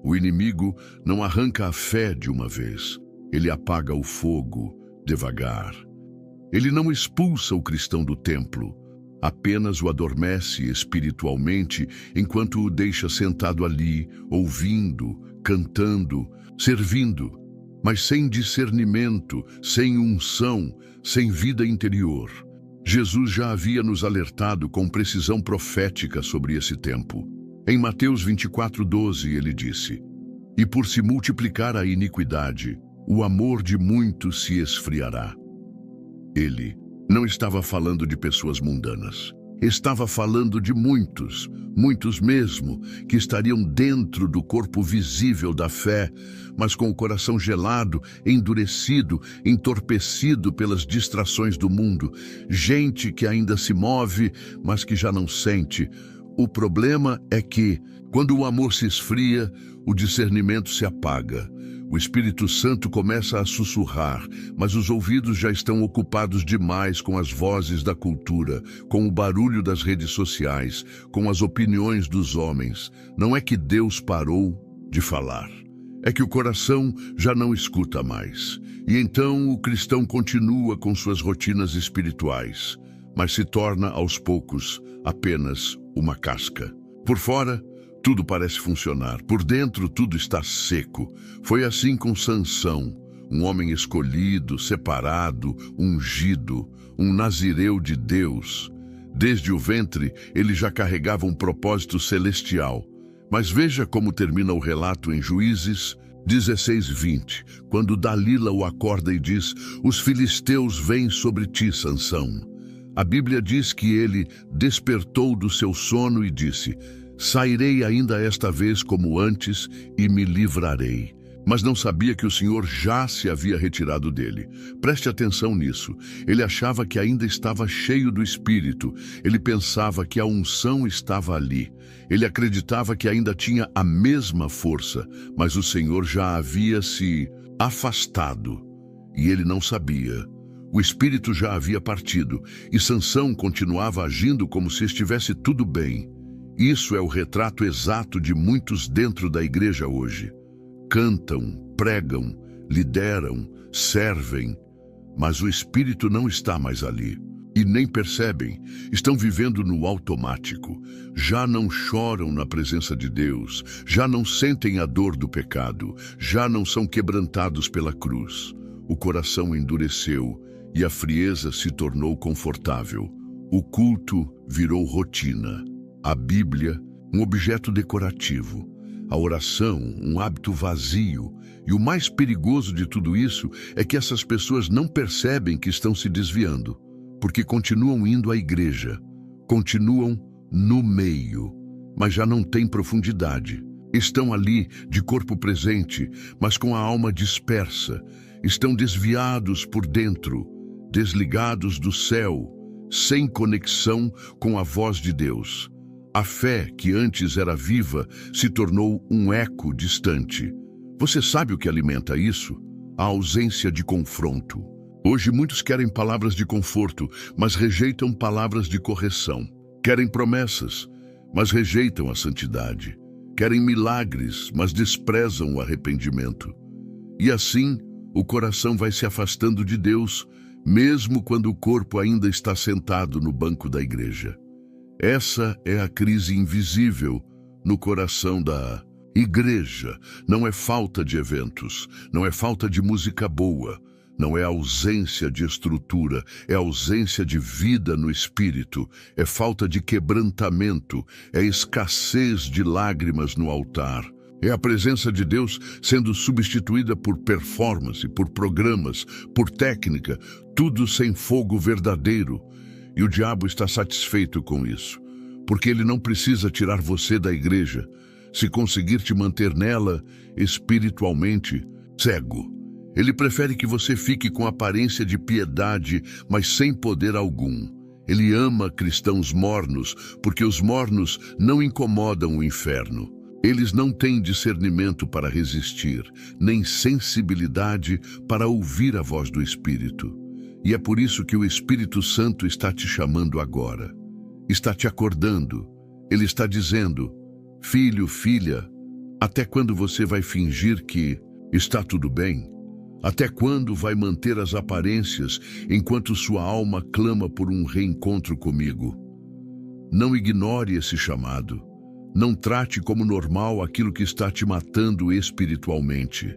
O inimigo não arranca a fé de uma vez. Ele apaga o fogo devagar. Ele não expulsa o cristão do templo, apenas o adormece espiritualmente enquanto o deixa sentado ali, ouvindo, cantando, servindo, mas sem discernimento, sem unção, sem vida interior. Jesus já havia nos alertado com precisão profética sobre esse tempo. Em Mateus 24:12 ele disse: "E por se multiplicar a iniquidade, o amor de muitos se esfriará." Ele não estava falando de pessoas mundanas. Estava falando de muitos, muitos mesmo, que estariam dentro do corpo visível da fé, mas com o coração gelado, endurecido, entorpecido pelas distrações do mundo. Gente que ainda se move, mas que já não sente. O problema é que, quando o amor se esfria, o discernimento se apaga. O Espírito Santo começa a sussurrar, mas os ouvidos já estão ocupados demais com as vozes da cultura, com o barulho das redes sociais, com as opiniões dos homens. Não é que Deus parou de falar. É que o coração já não escuta mais. E então o cristão continua com suas rotinas espirituais, mas se torna, aos poucos, apenas uma casca. Por fora, tudo parece funcionar. Por dentro, tudo está seco. Foi assim com Sansão, um homem escolhido, separado, ungido, um nazireu de Deus. Desde o ventre, ele já carregava um propósito celestial. Mas veja como termina o relato em Juízes 16:20, quando Dalila o acorda e diz: "Os filisteus vêm sobre ti, Sansão." A Bíblia diz que ele despertou do seu sono e disse: "Sairei ainda esta vez como antes e me livrarei." Mas não sabia que o Senhor já se havia retirado dele. Preste atenção nisso. Ele achava que ainda estava cheio do Espírito. Ele pensava que a unção estava ali. Ele acreditava que ainda tinha a mesma força, mas o Senhor já havia se afastado. E ele não sabia. O Espírito já havia partido, e Sansão continuava agindo como se estivesse tudo bem. Isso é o retrato exato de muitos dentro da igreja hoje. Cantam, pregam, lideram, servem, mas o Espírito não está mais ali. E nem percebem, estão vivendo no automático. Já não choram na presença de Deus, já não sentem a dor do pecado, já não são quebrantados pela cruz. O coração endureceu e a frieza se tornou confortável. O culto virou rotina. A Bíblia, um objeto decorativo. A oração, um hábito vazio. E o mais perigoso de tudo isso é que essas pessoas não percebem que estão se desviando, porque continuam indo à igreja, continuam no meio, mas já não têm profundidade. Estão ali de corpo presente, mas com a alma dispersa. Estão desviados por dentro, desligados do céu, sem conexão com a voz de Deus. A fé, que antes era viva, se tornou um eco distante. Você sabe o que alimenta isso? A ausência de confronto. Hoje muitos querem palavras de conforto, mas rejeitam palavras de correção. Querem promessas, mas rejeitam a santidade. Querem milagres, mas desprezam o arrependimento. E assim, o coração vai se afastando de Deus, mesmo quando o corpo ainda está sentado no banco da igreja. Essa é a crise invisível no coração da igreja. Não é falta de eventos, não é falta de música boa, não é ausência de estrutura, é ausência de vida no espírito, é falta de quebrantamento, é escassez de lágrimas no altar. É a presença de Deus sendo substituída por performance, por programas, por técnica, tudo sem fogo verdadeiro. E o diabo está satisfeito com isso, porque ele não precisa tirar você da igreja, se conseguir te manter nela espiritualmente cego. Ele prefere que você fique com aparência de piedade, mas sem poder algum. Ele ama cristãos mornos, porque os mornos não incomodam o inferno. Eles não têm discernimento para resistir, nem sensibilidade para ouvir a voz do Espírito. E é por isso que o Espírito Santo está te chamando agora. Está te acordando. Ele está dizendo: filho, filha, Até quando você vai fingir que está tudo bem? Até quando vai manter as aparências enquanto sua alma clama por um reencontro comigo? Não ignore esse chamado. Não trate como normal aquilo que está te matando espiritualmente.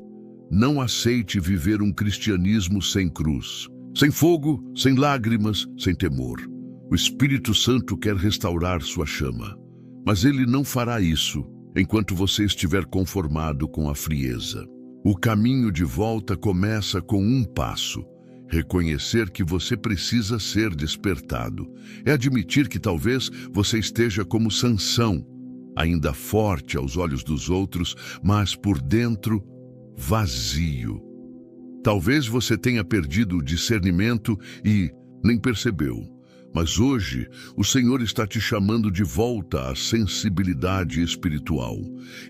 Não aceite viver um cristianismo sem cruz, sem fogo, sem lágrimas, sem temor. O Espírito Santo quer restaurar sua chama, mas ele não fará isso enquanto você estiver conformado com a frieza. O caminho de volta começa com um passo: reconhecer que você precisa ser despertado. É admitir que talvez você esteja como Sansão, ainda forte aos olhos dos outros, mas por dentro vazio. Talvez você tenha perdido o discernimento e nem percebeu. Mas hoje, o Senhor está te chamando de volta à sensibilidade espiritual.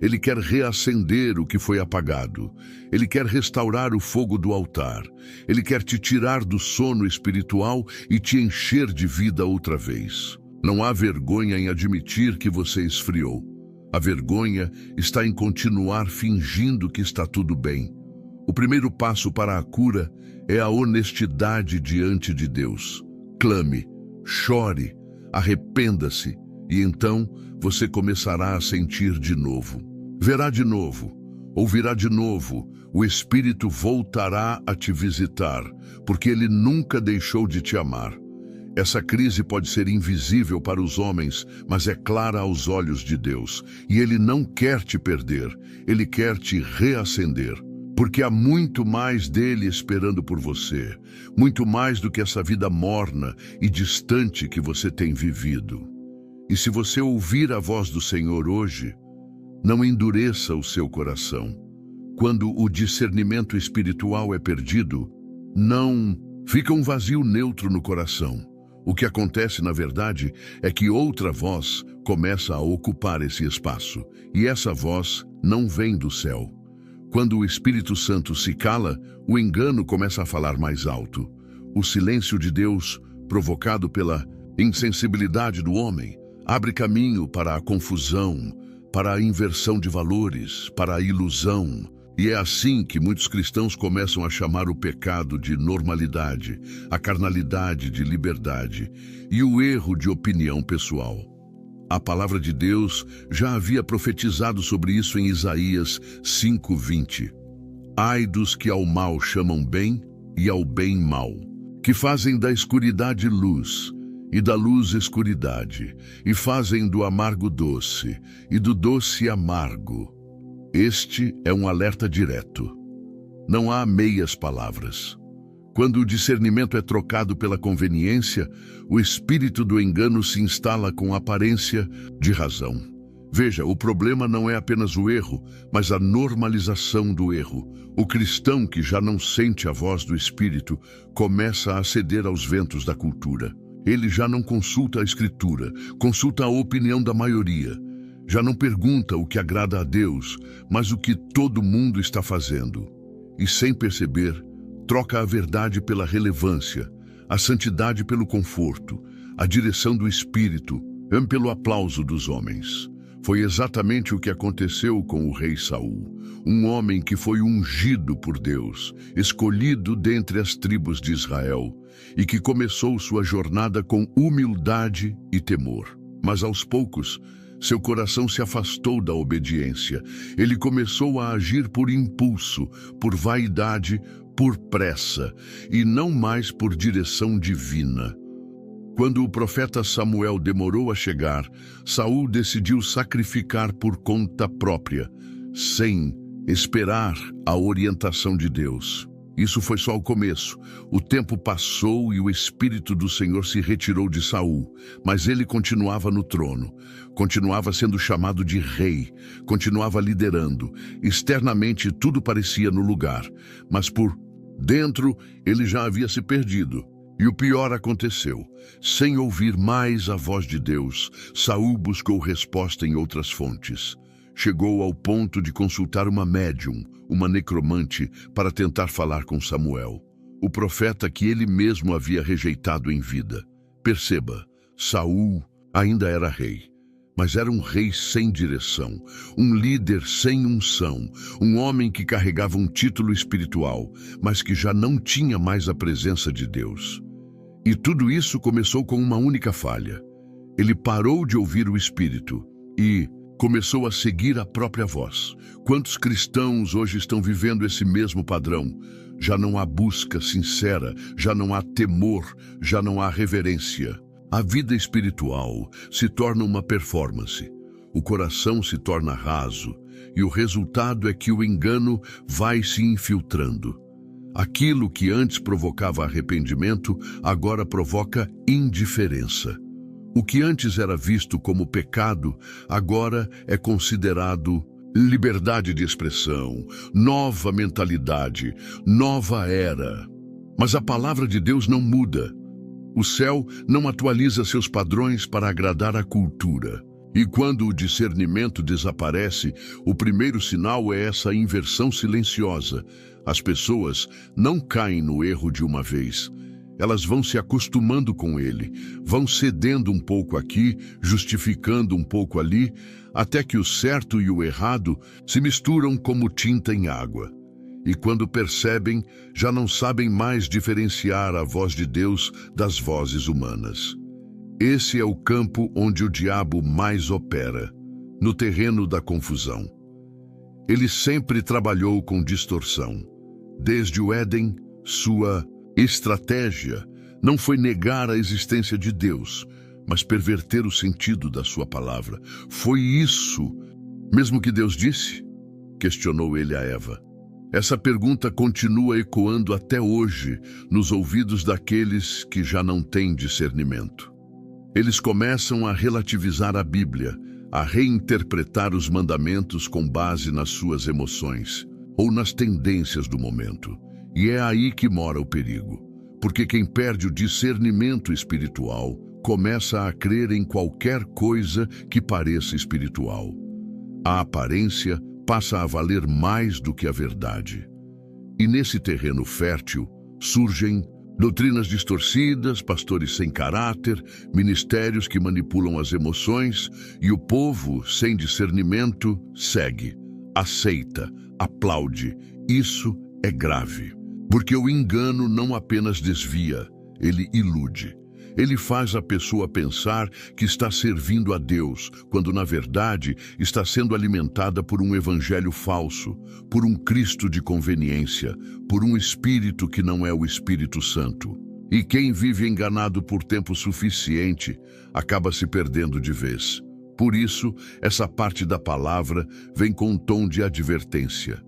Ele quer reacender o que foi apagado. Ele quer restaurar o fogo do altar. Ele quer te tirar do sono espiritual e te encher de vida outra vez. Não há vergonha em admitir que você esfriou. A vergonha está em continuar fingindo que está tudo bem. O primeiro passo para a cura é a honestidade diante de Deus. Clame, chore, arrependa-se, e então você começará a sentir de novo. Verá de novo, ouvirá de novo, o Espírito voltará a te visitar, porque ele nunca deixou de te amar. Essa crise pode ser invisível para os homens, mas é clara aos olhos de Deus, e ele não quer te perder, ele quer te reacender. Porque há muito mais dele esperando por você, muito mais do que essa vida morna e distante que você tem vivido. E se você ouvir a voz do Senhor hoje, não endureça o seu coração. Quando o discernimento espiritual é perdido, não fica um vazio neutro no coração. O que acontece, na verdade, é que outra voz começa a ocupar esse espaço, e essa voz não vem do céu. Quando o Espírito Santo se cala, o engano começa a falar mais alto. O silêncio de Deus, provocado pela insensibilidade do homem, abre caminho para a confusão, para a inversão de valores, para a ilusão. E é assim que muitos cristãos começam a chamar o pecado de normalidade, a carnalidade de liberdade e o erro de opinião pessoal. A palavra de Deus já havia profetizado sobre isso em Isaías 5:20. Ai dos que ao mal chamam bem e ao bem mal, que fazem da escuridade luz e da luz escuridade, e fazem do amargo doce e do doce amargo. Este é um alerta direto. Não há meias palavras. Quando o discernimento é trocado pela conveniência, o espírito do engano se instala com aparência de razão. Veja, o problema não é apenas o erro, mas a normalização do erro. O cristão que já não sente a voz do Espírito começa a ceder aos ventos da cultura. Ele já não consulta a Escritura, consulta a opinião da maioria. Já não pergunta o que agrada a Deus, mas o que todo mundo está fazendo. E sem perceber, troca a verdade pela relevância, a santidade pelo conforto, a direção do Espírito pelo aplauso dos homens. Foi exatamente o que aconteceu com o rei Saul, um homem que foi ungido por Deus, escolhido dentre as tribos de Israel, e que começou sua jornada com humildade e temor. Mas aos poucos, seu coração se afastou da obediência. Ele começou a agir por impulso, por vaidade, por pressa, e não mais por direção divina. Quando o profeta Samuel demorou a chegar, Saul decidiu sacrificar por conta própria, sem esperar a orientação de Deus. Isso foi só o começo. O tempo passou e o Espírito do Senhor se retirou de Saul, mas ele continuava no trono, continuava sendo chamado de rei, continuava liderando. Externamente tudo parecia no lugar, mas por dentro ele já havia se perdido. E o pior aconteceu. Sem ouvir mais a voz de Deus, Saul buscou resposta em outras fontes. Chegou ao ponto de consultar uma médium, uma necromante, para tentar falar com Samuel, o profeta que ele mesmo havia rejeitado em vida. Perceba, Saul ainda era rei, mas era um rei sem direção, um líder sem unção, um homem que carregava um título espiritual, mas que já não tinha mais a presença de Deus. E tudo isso começou com uma única falha. Ele parou de ouvir o Espírito e começou a seguir a própria voz. Quantos cristãos hoje estão vivendo esse mesmo padrão? Já não há busca sincera, já não há temor, já não há reverência. A vida espiritual se torna uma performance. O coração se torna raso e o resultado é que o engano vai se infiltrando. Aquilo que antes provocava arrependimento, agora provoca indiferença. O que antes era visto como pecado, agora é considerado liberdade de expressão, nova mentalidade, nova era. Mas a palavra de Deus não muda. O céu não atualiza seus padrões para agradar a cultura. E quando o discernimento desaparece, o primeiro sinal é essa inversão silenciosa. As pessoas não caem no erro de uma vez. Elas vão se acostumando com ele, vão cedendo um pouco aqui, justificando um pouco ali, até que o certo e o errado se misturam como tinta em água. E quando percebem, já não sabem mais diferenciar a voz de Deus das vozes humanas. Esse é o campo onde o diabo mais opera, no terreno da confusão. Ele sempre trabalhou com distorção. Desde o Éden, sua estratégia não foi negar a existência de Deus, mas perverter o sentido da sua palavra. Foi isso mesmo que Deus disse? Questionou ele a Eva. Essa pergunta continua ecoando até hoje nos ouvidos daqueles que já não têm discernimento. Eles começam a relativizar a Bíblia, a reinterpretar os mandamentos com base nas suas emoções ou nas tendências do momento. E é aí que mora o perigo, porque quem perde o discernimento espiritual começa a crer em qualquer coisa que pareça espiritual. A aparência passa a valer mais do que a verdade. E nesse terreno fértil surgem doutrinas distorcidas, pastores sem caráter, ministérios que manipulam as emoções, e o povo, sem discernimento, segue, aceita, aplaude. Isso é grave, porque o engano não apenas desvia, ele ilude. Ele faz a pessoa pensar que está servindo a Deus, quando na verdade está sendo alimentada por um evangelho falso, por um Cristo de conveniência, por um Espírito que não é o Espírito Santo. E quem vive enganado por tempo suficiente acaba se perdendo de vez. Por isso, essa parte da palavra vem com um tom de advertência.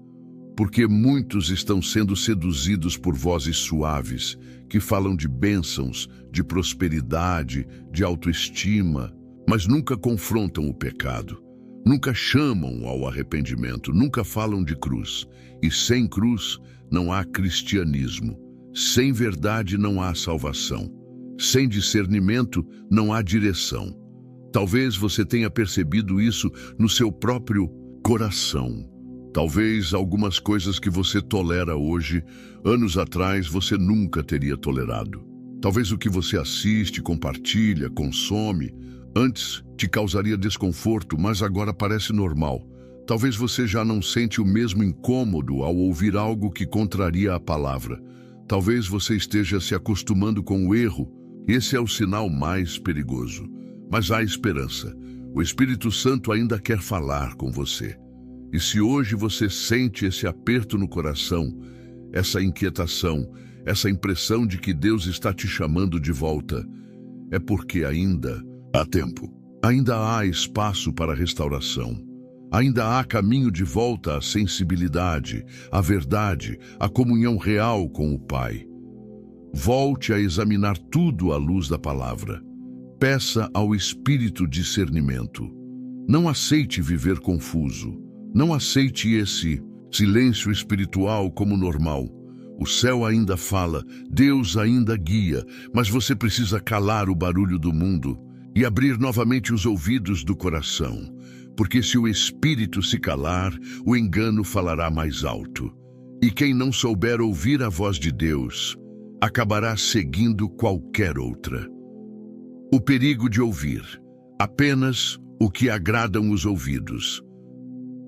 Porque muitos estão sendo seduzidos por vozes suaves, que falam de bênçãos, de prosperidade, de autoestima, mas nunca confrontam o pecado, nunca chamam ao arrependimento, nunca falam de cruz. E sem cruz não há cristianismo, sem verdade não há salvação, sem discernimento não há direção. Talvez você tenha percebido isso no seu próprio coração. Talvez algumas coisas que você tolera hoje, anos atrás você nunca teria tolerado. Talvez o que você assiste, compartilha, consome, antes te causaria desconforto, mas agora parece normal. Talvez você já não sente o mesmo incômodo ao ouvir algo que contraria a palavra. Talvez você esteja se acostumando com o erro. Esse é o sinal mais perigoso. Mas há esperança. O Espírito Santo ainda quer falar com você. E se hoje você sente esse aperto no coração, essa inquietação, essa impressão de que Deus está te chamando de volta, é porque ainda há tempo, ainda há espaço para restauração, ainda há caminho de volta à sensibilidade, à verdade, à comunhão real com o Pai. Volte a examinar tudo à luz da palavra. Peça ao Espírito discernimento. Não aceite viver confuso. Não aceite esse silêncio espiritual como normal. O céu ainda fala, Deus ainda guia, mas você precisa calar o barulho do mundo e abrir novamente os ouvidos do coração, porque se o espírito se calar, o engano falará mais alto. E quem não souber ouvir a voz de Deus, acabará seguindo qualquer outra. O perigo de ouvir apenas o que agradam os ouvidos.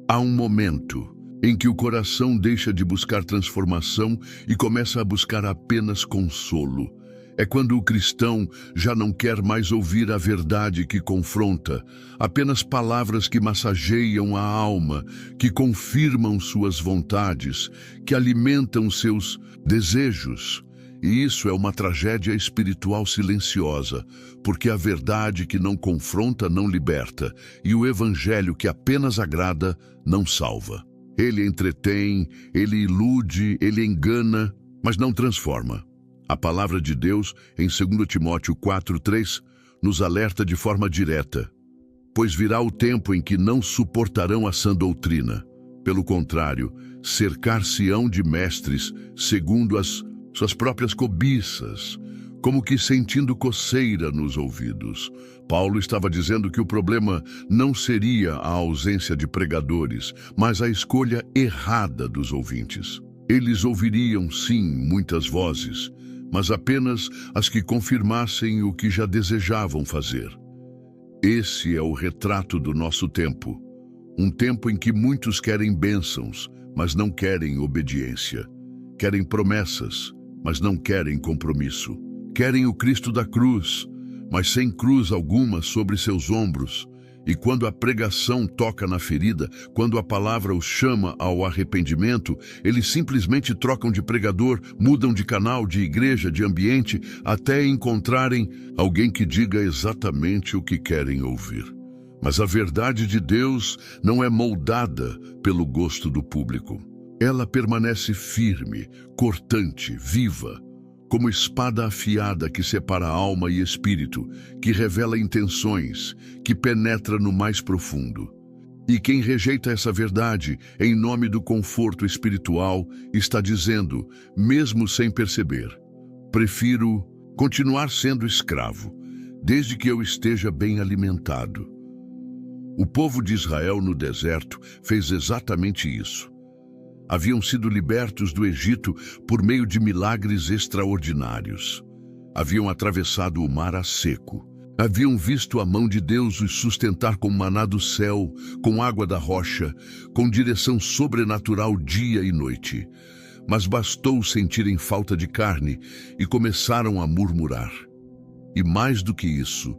Há um momento em que o coração deixa de buscar transformação e começa a buscar apenas consolo. É quando o cristão já não quer mais ouvir a verdade que confronta, apenas palavras que massageiam a alma, que confirmam suas vontades, que alimentam seus desejos. E isso é uma tragédia espiritual silenciosa, porque a verdade que não confronta não liberta, e o evangelho que apenas agrada não salva. Ele entretém, ele ilude, ele engana, mas não transforma. A palavra de Deus, em 2 Timóteo 4:3, nos alerta de forma direta: pois virá o tempo em que não suportarão a sã doutrina. Pelo contrário, cercar-se-ão de mestres segundo as suas próprias cobiças, como que sentindo coceira nos ouvidos. Paulo estava dizendo que o problema não seria a ausência de pregadores, mas a escolha errada dos ouvintes. Eles ouviriam, sim, muitas vozes, mas apenas as que confirmassem o que já desejavam fazer. Esse é o retrato do nosso tempo. Um tempo em que muitos querem bênçãos, mas não querem obediência. Querem promessas, mas não querem compromisso. Querem o Cristo da cruz, mas sem cruz alguma sobre seus ombros. E quando a pregação toca na ferida, quando a palavra os chama ao arrependimento, eles simplesmente trocam de pregador, mudam de canal, de igreja, de ambiente, até encontrarem alguém que diga exatamente o que querem ouvir. Mas a verdade de Deus não é moldada pelo gosto do público. Ela permanece firme, cortante, viva, como espada afiada que separa alma e espírito, que revela intenções, que penetra no mais profundo. E quem rejeita essa verdade, em nome do conforto espiritual, está dizendo, mesmo sem perceber: prefiro continuar sendo escravo, desde que eu esteja bem alimentado. O povo de Israel no deserto fez exatamente isso. Haviam sido libertos do Egito por meio de milagres extraordinários. Haviam atravessado o mar a seco. Haviam visto a mão de Deus os sustentar com maná do céu, com água da rocha, com direção sobrenatural dia e noite. Mas bastou sentirem falta de carne e começaram a murmurar. E mais do que isso,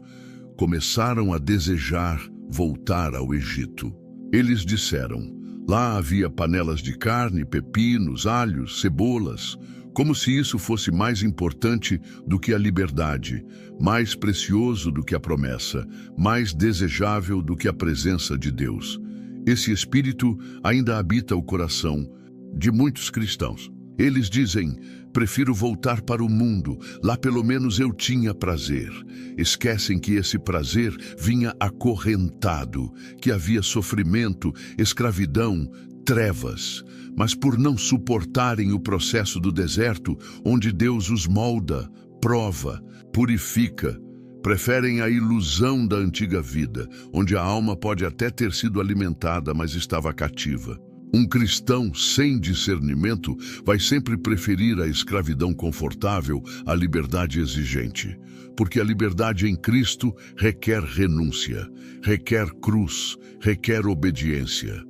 começaram a desejar voltar ao Egito. Eles disseram: lá havia panelas de carne, pepinos, alhos, cebolas, como se isso fosse mais importante do que a liberdade, mais precioso do que a promessa, mais desejável do que a presença de Deus. Esse espírito ainda habita o coração de muitos cristãos. Eles dizem: prefiro voltar para o mundo, lá pelo menos eu tinha prazer. Esquecem que esse prazer vinha acorrentado, que havia sofrimento, escravidão, trevas. Mas por não suportarem o processo do deserto, onde Deus os molda, prova, purifica, preferem a ilusão da antiga vida, onde a alma pode até ter sido alimentada, mas estava cativa. Um cristão sem discernimento vai sempre preferir a escravidão confortável à liberdade exigente, porque a liberdade em Cristo requer renúncia, requer cruz, requer obediência.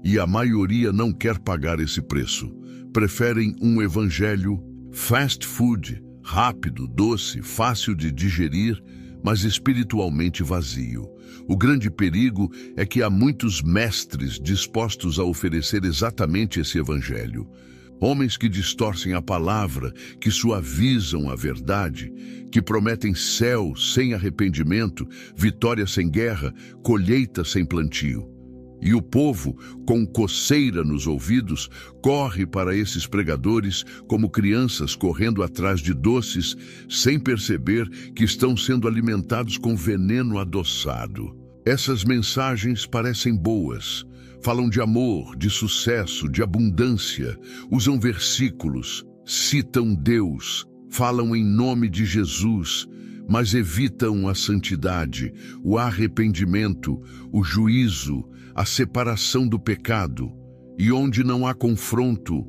E a maioria não quer pagar esse preço. Preferem um evangelho fast food, rápido, doce, fácil de digerir, mas espiritualmente vazio. O grande perigo é que há muitos mestres dispostos a oferecer exatamente esse evangelho. Homens que distorcem a palavra, que suavizam a verdade, que prometem céu sem arrependimento, vitória sem guerra, colheita sem plantio. E o povo, com coceira nos ouvidos, corre para esses pregadores como crianças correndo atrás de doces, sem perceber que estão sendo alimentados com veneno adoçado. Essas mensagens parecem boas. Falam de amor, de sucesso, de abundância. Usam versículos, citam Deus, falam em nome de Jesus, mas evitam a santidade, o arrependimento, o juízo, a separação do pecado. E onde não há confronto,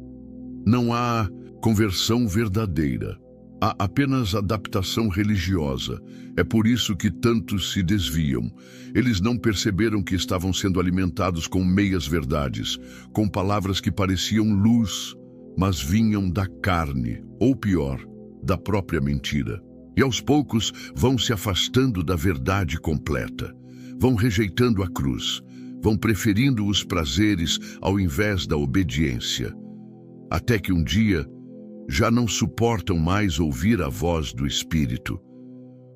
não há conversão verdadeira. Há apenas adaptação religiosa. É por isso que tantos se desviam. Eles não perceberam que estavam sendo alimentados com meias-verdades, com palavras que pareciam luz, mas vinham da carne, ou pior, da própria mentira. E aos poucos vão se afastando da verdade completa. Vão rejeitando a cruz. Vão preferindo os prazeres ao invés da obediência. Até que um dia já não suportam mais ouvir a voz do Espírito,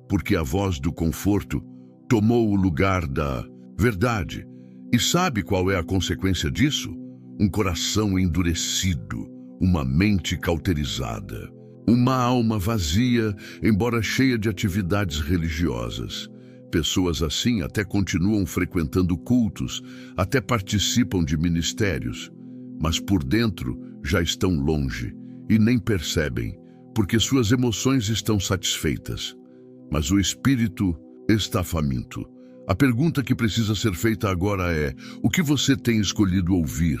porque a voz do conforto tomou o lugar da verdade. E sabe qual é a consequência disso? Um coração endurecido, uma mente cauterizada, uma alma vazia, embora cheia de atividades religiosas. Pessoas assim até continuam frequentando cultos, até participam de ministérios, mas por dentro já estão longe e nem percebem, porque suas emoções estão satisfeitas, mas o espírito está faminto. A pergunta que precisa ser feita agora é: o que você tem escolhido ouvir?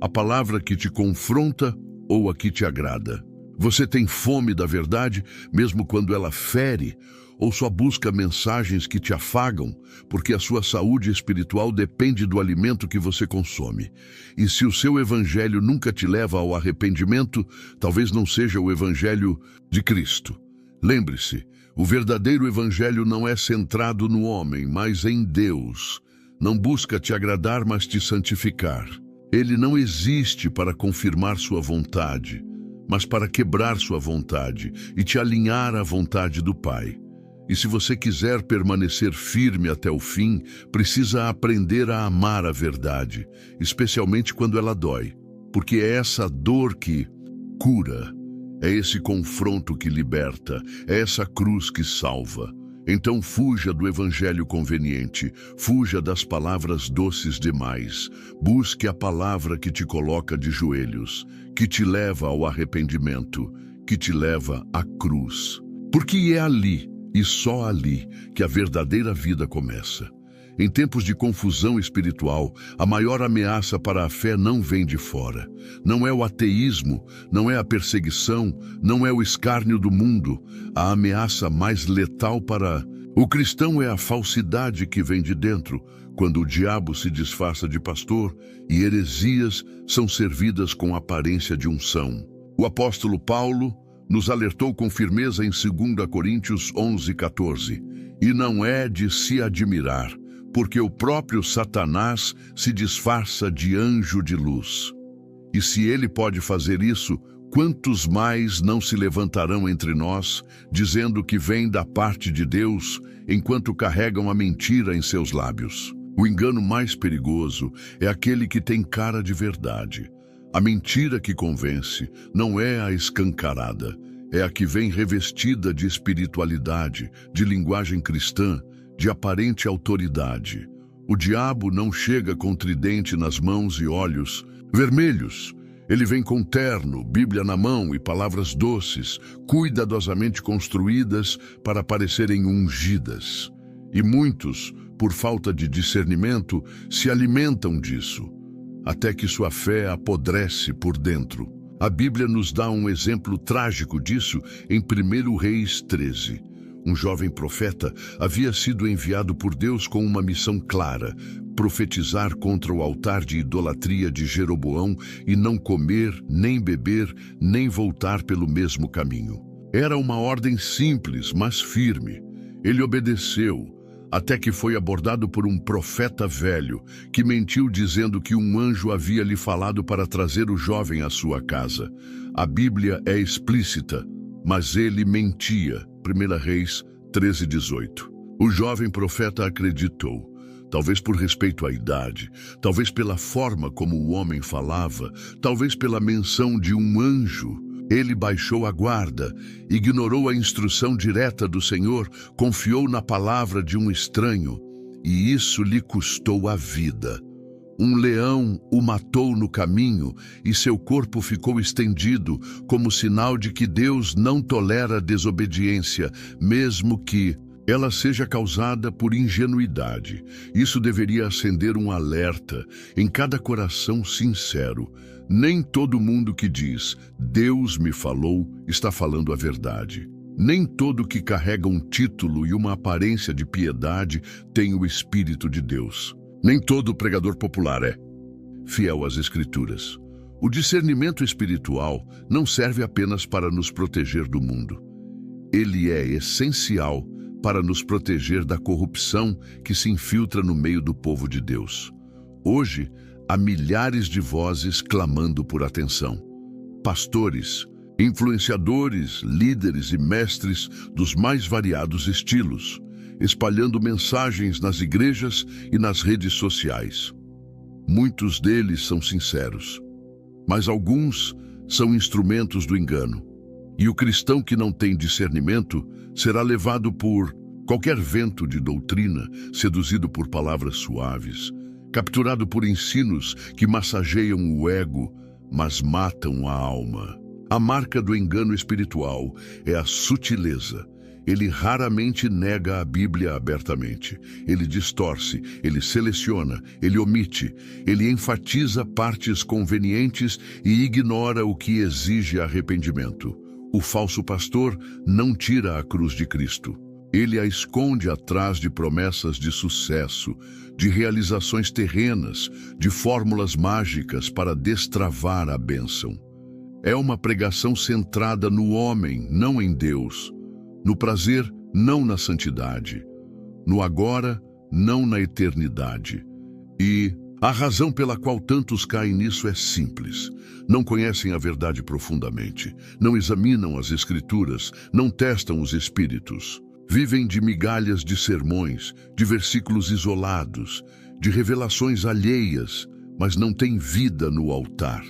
A palavra que te confronta ou a que te agrada? Você tem fome da verdade, mesmo quando ela fere, ou só busca mensagens que te afagam, porque a sua saúde espiritual depende do alimento que você consome? E se o seu evangelho nunca te leva ao arrependimento, talvez não seja o evangelho de Cristo. Lembre-se, o verdadeiro evangelho não é centrado no homem, mas em Deus. Não busca te agradar, mas te santificar. Ele não existe para confirmar sua vontade, mas para quebrar sua vontade e te alinhar à vontade do Pai. E se você quiser permanecer firme até o fim, precisa aprender a amar a verdade, especialmente quando ela dói, porque é essa dor que cura, é esse confronto que liberta, é essa cruz que salva. Então fuja do evangelho conveniente, fuja das palavras doces demais, busque a palavra que te coloca de joelhos, que te leva ao arrependimento, que te leva à cruz. Porque é ali, e só ali, que a verdadeira vida começa. Em tempos de confusão espiritual, a maior ameaça para a fé não vem de fora. Não é o ateísmo, não é a perseguição, não é o escárnio do mundo. A ameaça mais letal para o cristão é a falsidade que vem de dentro, quando o diabo se disfarça de pastor e heresias são servidas com aparência de unção. O apóstolo Paulo nos alertou com firmeza em 2 Coríntios 11:14. E não é de se admirar, porque o próprio Satanás se disfarça de anjo de luz. E se ele pode fazer isso, quantos mais não se levantarão entre nós, dizendo que vem da parte de Deus, enquanto carregam a mentira em seus lábios? O engano mais perigoso é aquele que tem cara de verdade. A mentira que convence não é a escancarada, é a que vem revestida de espiritualidade, de linguagem cristã, de aparente autoridade. O diabo não chega com tridente nas mãos e olhos vermelhos. Ele vem com terno, Bíblia na mão e palavras doces, cuidadosamente construídas para parecerem ungidas. E muitos, por falta de discernimento, se alimentam disso, até que sua fé apodrece por dentro. A Bíblia nos dá um exemplo trágico disso em 1 Reis 13. Um jovem profeta havia sido enviado por Deus com uma missão clara: profetizar contra o altar de idolatria de Jeroboão e não comer, nem beber, nem voltar pelo mesmo caminho. Era uma ordem simples, mas firme. Ele obedeceu, até que foi abordado por um profeta velho, que mentiu dizendo que um anjo havia lhe falado para trazer o jovem à sua casa. A Bíblia é explícita, mas ele mentia. 1 Reis 13:18. O jovem profeta acreditou, talvez por respeito à idade, talvez pela forma como o homem falava, talvez pela menção de um anjo. Ele baixou a guarda, ignorou a instrução direta do Senhor, confiou na palavra de um estranho, e isso lhe custou a vida. Um leão o matou no caminho e seu corpo ficou estendido como sinal de que Deus não tolera desobediência, mesmo que ela seja causada por ingenuidade. Isso deveria acender um alerta em cada coração sincero. Nem todo mundo que diz "Deus me falou" está falando a verdade. Nem todo que carrega um título e uma aparência de piedade tem o Espírito de Deus. Nem todo pregador popular é fiel às Escrituras. O discernimento espiritual não serve apenas para nos proteger do mundo. Ele é essencial para nos proteger da corrupção que se infiltra no meio do povo de Deus. Hoje, há milhares de vozes clamando por atenção. Pastores, influenciadores, líderes e mestres dos mais variados estilos, espalhando mensagens nas igrejas e nas redes sociais. Muitos deles são sinceros, mas alguns são instrumentos do engano. E o cristão que não tem discernimento será levado por qualquer vento de doutrina, seduzido por palavras suaves, capturado por ensinos que massageiam o ego, mas matam a alma. A marca do engano espiritual é a sutileza. Ele raramente nega a Bíblia abertamente. Ele distorce, ele seleciona, ele omite, ele enfatiza partes convenientes e ignora o que exige arrependimento. O falso pastor não tira a cruz de Cristo. Ele a esconde atrás de promessas de sucesso, de realizações terrenas, de fórmulas mágicas para destravar a bênção. É uma pregação centrada no homem, não em Deus. No prazer, não na santidade. No agora, não na eternidade. E a razão pela qual tantos caem nisso é simples. Não conhecem a verdade profundamente, não examinam as Escrituras, não testam os Espíritos. Vivem de migalhas de sermões, de versículos isolados, de revelações alheias, mas não têm vida no altar.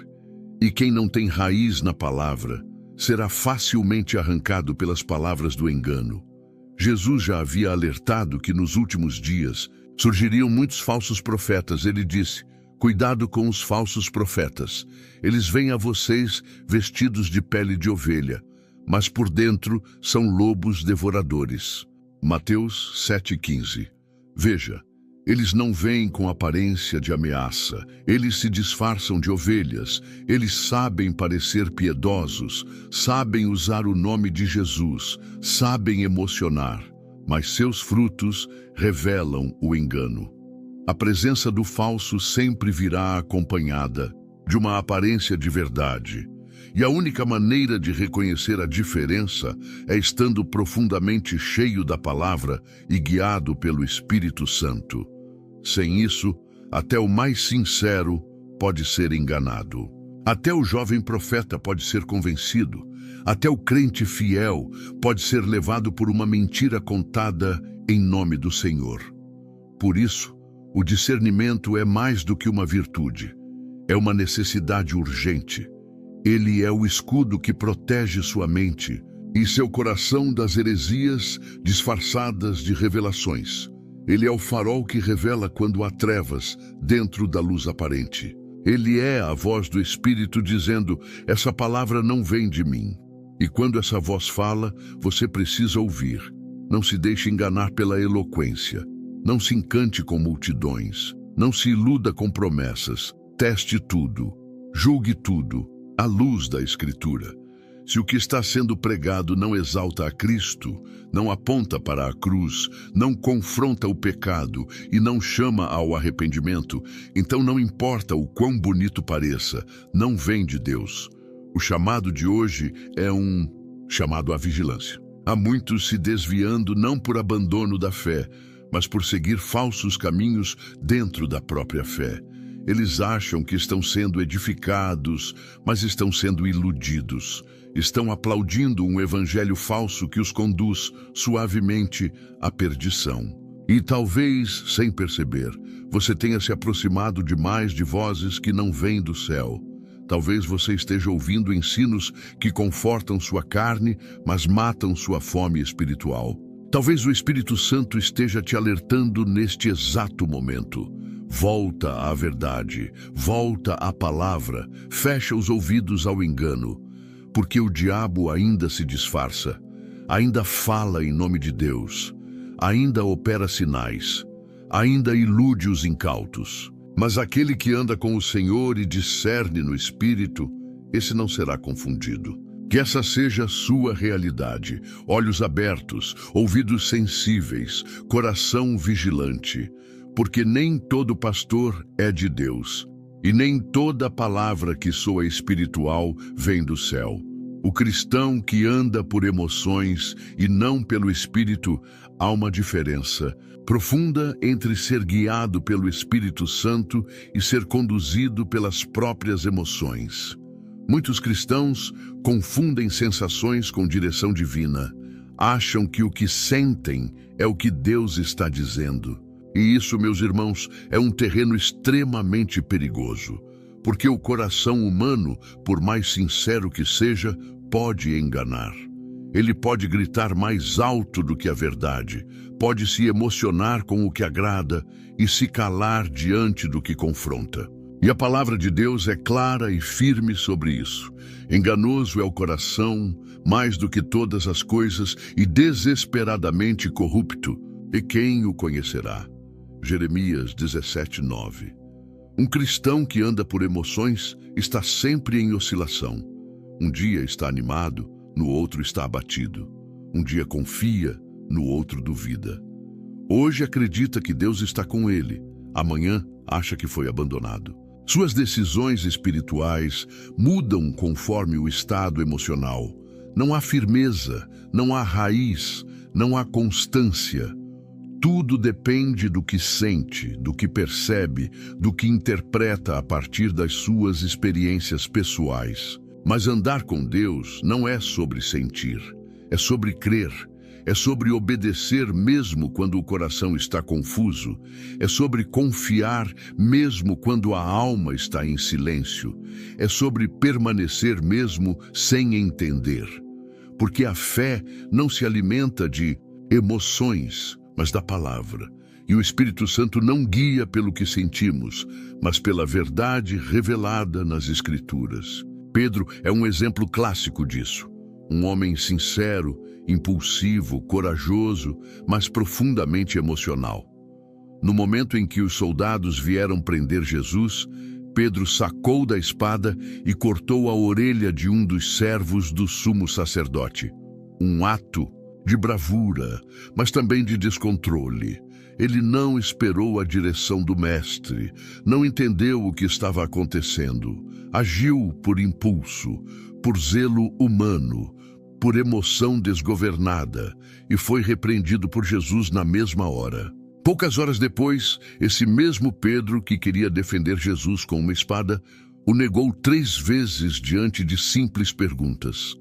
E quem não tem raiz na palavra será facilmente arrancado pelas palavras do engano. Jesus já havia alertado que nos últimos dias surgiriam muitos falsos profetas. Ele disse: cuidado com os falsos profetas. Eles vêm a vocês vestidos de pele de ovelha, mas por dentro são lobos devoradores. Mateus 7,15. Veja, eles não vêm com aparência de ameaça, eles se disfarçam de ovelhas, eles sabem parecer piedosos, sabem usar o nome de Jesus, sabem emocionar, mas seus frutos revelam o engano. A presença do falso sempre virá acompanhada de uma aparência de verdade. E a única maneira de reconhecer a diferença é estando profundamente cheio da palavra e guiado pelo Espírito Santo. Sem isso, até o mais sincero pode ser enganado. Até o jovem profeta pode ser convencido. Até o crente fiel pode ser levado por uma mentira contada em nome do Senhor. Por isso, o discernimento é mais do que uma virtude. É uma necessidade urgente. Ele é o escudo que protege sua mente e seu coração das heresias disfarçadas de revelações. Ele é o farol que revela quando há trevas dentro da luz aparente. Ele é a voz do Espírito dizendo: essa palavra não vem de mim. E quando essa voz fala, você precisa ouvir. Não se deixe enganar pela eloquência. Não se encante com multidões. Não se iluda com promessas. Teste tudo. Julgue tudo à luz da Escritura. Se o que está sendo pregado não exalta a Cristo, não aponta para a cruz, não confronta o pecado e não chama ao arrependimento, então não importa o quão bonito pareça, não vem de Deus. O chamado de hoje é um chamado à vigilância. Há muitos se desviando não por abandono da fé, mas por seguir falsos caminhos dentro da própria fé. Eles acham que estão sendo edificados, mas estão sendo iludidos. Estão aplaudindo um evangelho falso que os conduz suavemente à perdição. E talvez, sem perceber, você tenha se aproximado demais de vozes que não vêm do céu. Talvez você esteja ouvindo ensinos que confortam sua carne, mas matam sua fome espiritual. Talvez o Espírito Santo esteja te alertando neste exato momento. Volta à verdade, volta à palavra, fecha os ouvidos ao engano, porque o diabo ainda se disfarça, ainda fala em nome de Deus, ainda opera sinais, ainda ilude os incautos. Mas aquele que anda com o Senhor e discerne no Espírito, esse não será confundido. Que essa seja a sua realidade: olhos abertos, ouvidos sensíveis, coração vigilante. Porque nem todo pastor é de Deus, e nem toda palavra que soa espiritual vem do céu. O cristão que anda por emoções e não pelo Espírito, há uma diferença profunda entre ser guiado pelo Espírito Santo e ser conduzido pelas próprias emoções. Muitos cristãos confundem sensações com direção divina. Acham que o que sentem é o que Deus está dizendo. E isso, meus irmãos, é um terreno extremamente perigoso, porque o coração humano, por mais sincero que seja, pode enganar. Ele pode gritar mais alto do que a verdade, pode se emocionar com o que agrada e se calar diante do que confronta. E a palavra de Deus é clara e firme sobre isso. Enganoso é o coração, mais do que todas as coisas, e desesperadamente corrupto. E quem o conhecerá? Jeremias 17:9. Um cristão que anda por emoções está sempre em oscilação. Um dia está animado, no outro está abatido. Um dia confia, no outro duvida. Hoje acredita que Deus está com ele, amanhã acha que foi abandonado. Suas decisões espirituais mudam conforme o estado emocional. Não há firmeza, não há raiz, não há constância. Tudo depende do que sente, do que percebe, do que interpreta a partir das suas experiências pessoais. Mas andar com Deus não é sobre sentir, é sobre crer, é sobre obedecer mesmo quando o coração está confuso, é sobre confiar mesmo quando a alma está em silêncio, é sobre permanecer mesmo sem entender. Porque a fé não se alimenta de emoções, mas da palavra. E o Espírito Santo não guia pelo que sentimos, mas pela verdade revelada nas Escrituras. Pedro é um exemplo clássico disso. Um homem sincero, impulsivo, corajoso, mas profundamente emocional. No momento em que os soldados vieram prender Jesus, Pedro sacou da espada e cortou a orelha de um dos servos do sumo sacerdote. Um ato de bravura, mas também de descontrole. Ele não esperou a direção do mestre, não entendeu o que estava acontecendo. Agiu por impulso, por zelo humano, por emoção desgovernada, e foi repreendido por Jesus na mesma hora. Poucas horas depois, esse mesmo Pedro, que queria defender Jesus com uma espada, o negou 3 vezes diante de simples perguntas,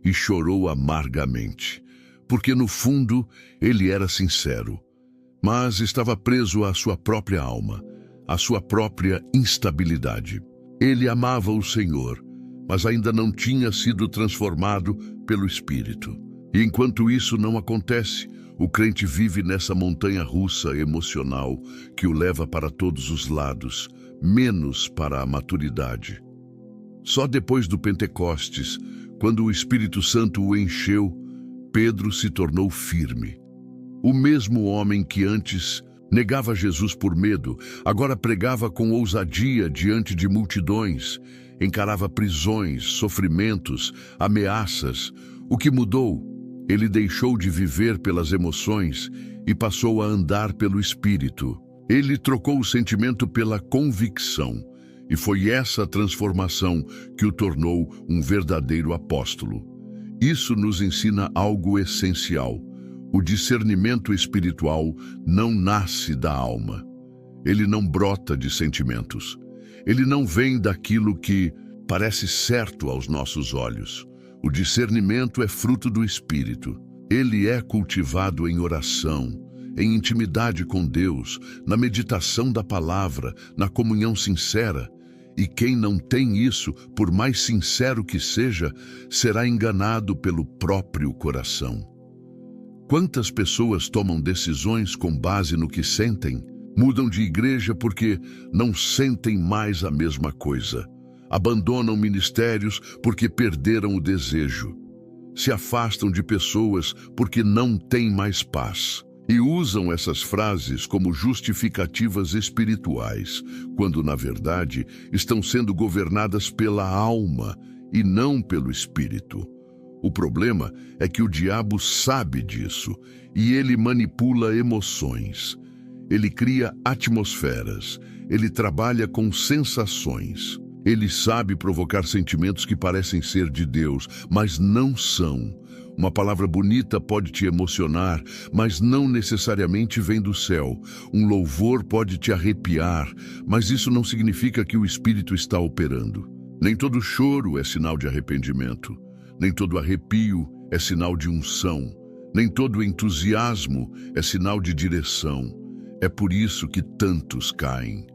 e chorou amargamente, porque no fundo ele era sincero, mas estava preso à sua própria alma, à sua própria instabilidade. Ele amava o Senhor, mas ainda não tinha sido transformado pelo Espírito. E enquanto isso não acontece, o crente vive nessa montanha-russa emocional que o leva para todos os lados, menos para a maturidade. Só depois do Pentecostes, quando o Espírito Santo o encheu, Pedro se tornou firme. O mesmo homem que antes negava Jesus por medo, agora pregava com ousadia diante de multidões, encarava prisões, sofrimentos, ameaças. O que mudou? Ele deixou de viver pelas emoções e passou a andar pelo Espírito. Ele trocou o sentimento pela convicção, e foi essa transformação que o tornou um verdadeiro apóstolo. Isso nos ensina algo essencial. O discernimento espiritual não nasce da alma. Ele não brota de sentimentos. Ele não vem daquilo que parece certo aos nossos olhos. O discernimento é fruto do Espírito. Ele é cultivado em oração, em intimidade com Deus, na meditação da palavra, na comunhão sincera. E quem não tem isso, por mais sincero que seja, será enganado pelo próprio coração. Quantas pessoas tomam decisões com base no que sentem? Mudam de igreja porque não sentem mais a mesma coisa. Abandonam ministérios porque perderam o desejo. Se afastam de pessoas porque não têm mais paz. e usam essas frases como justificativas espirituais, quando, na verdade, estão sendo governadas pela alma e não pelo espírito. O problema é que o diabo sabe disso e ele manipula emoções. Ele cria atmosferas, ele trabalha com sensações. Ele sabe provocar sentimentos que parecem ser de Deus, mas não são. Uma palavra bonita pode te emocionar, mas não necessariamente vem do céu. Um louvor pode te arrepiar, mas isso não significa que o Espírito está operando. Nem todo choro é sinal de arrependimento. Nem todo arrepio é sinal de unção. Nem todo entusiasmo é sinal de direção. É por isso que tantos caem.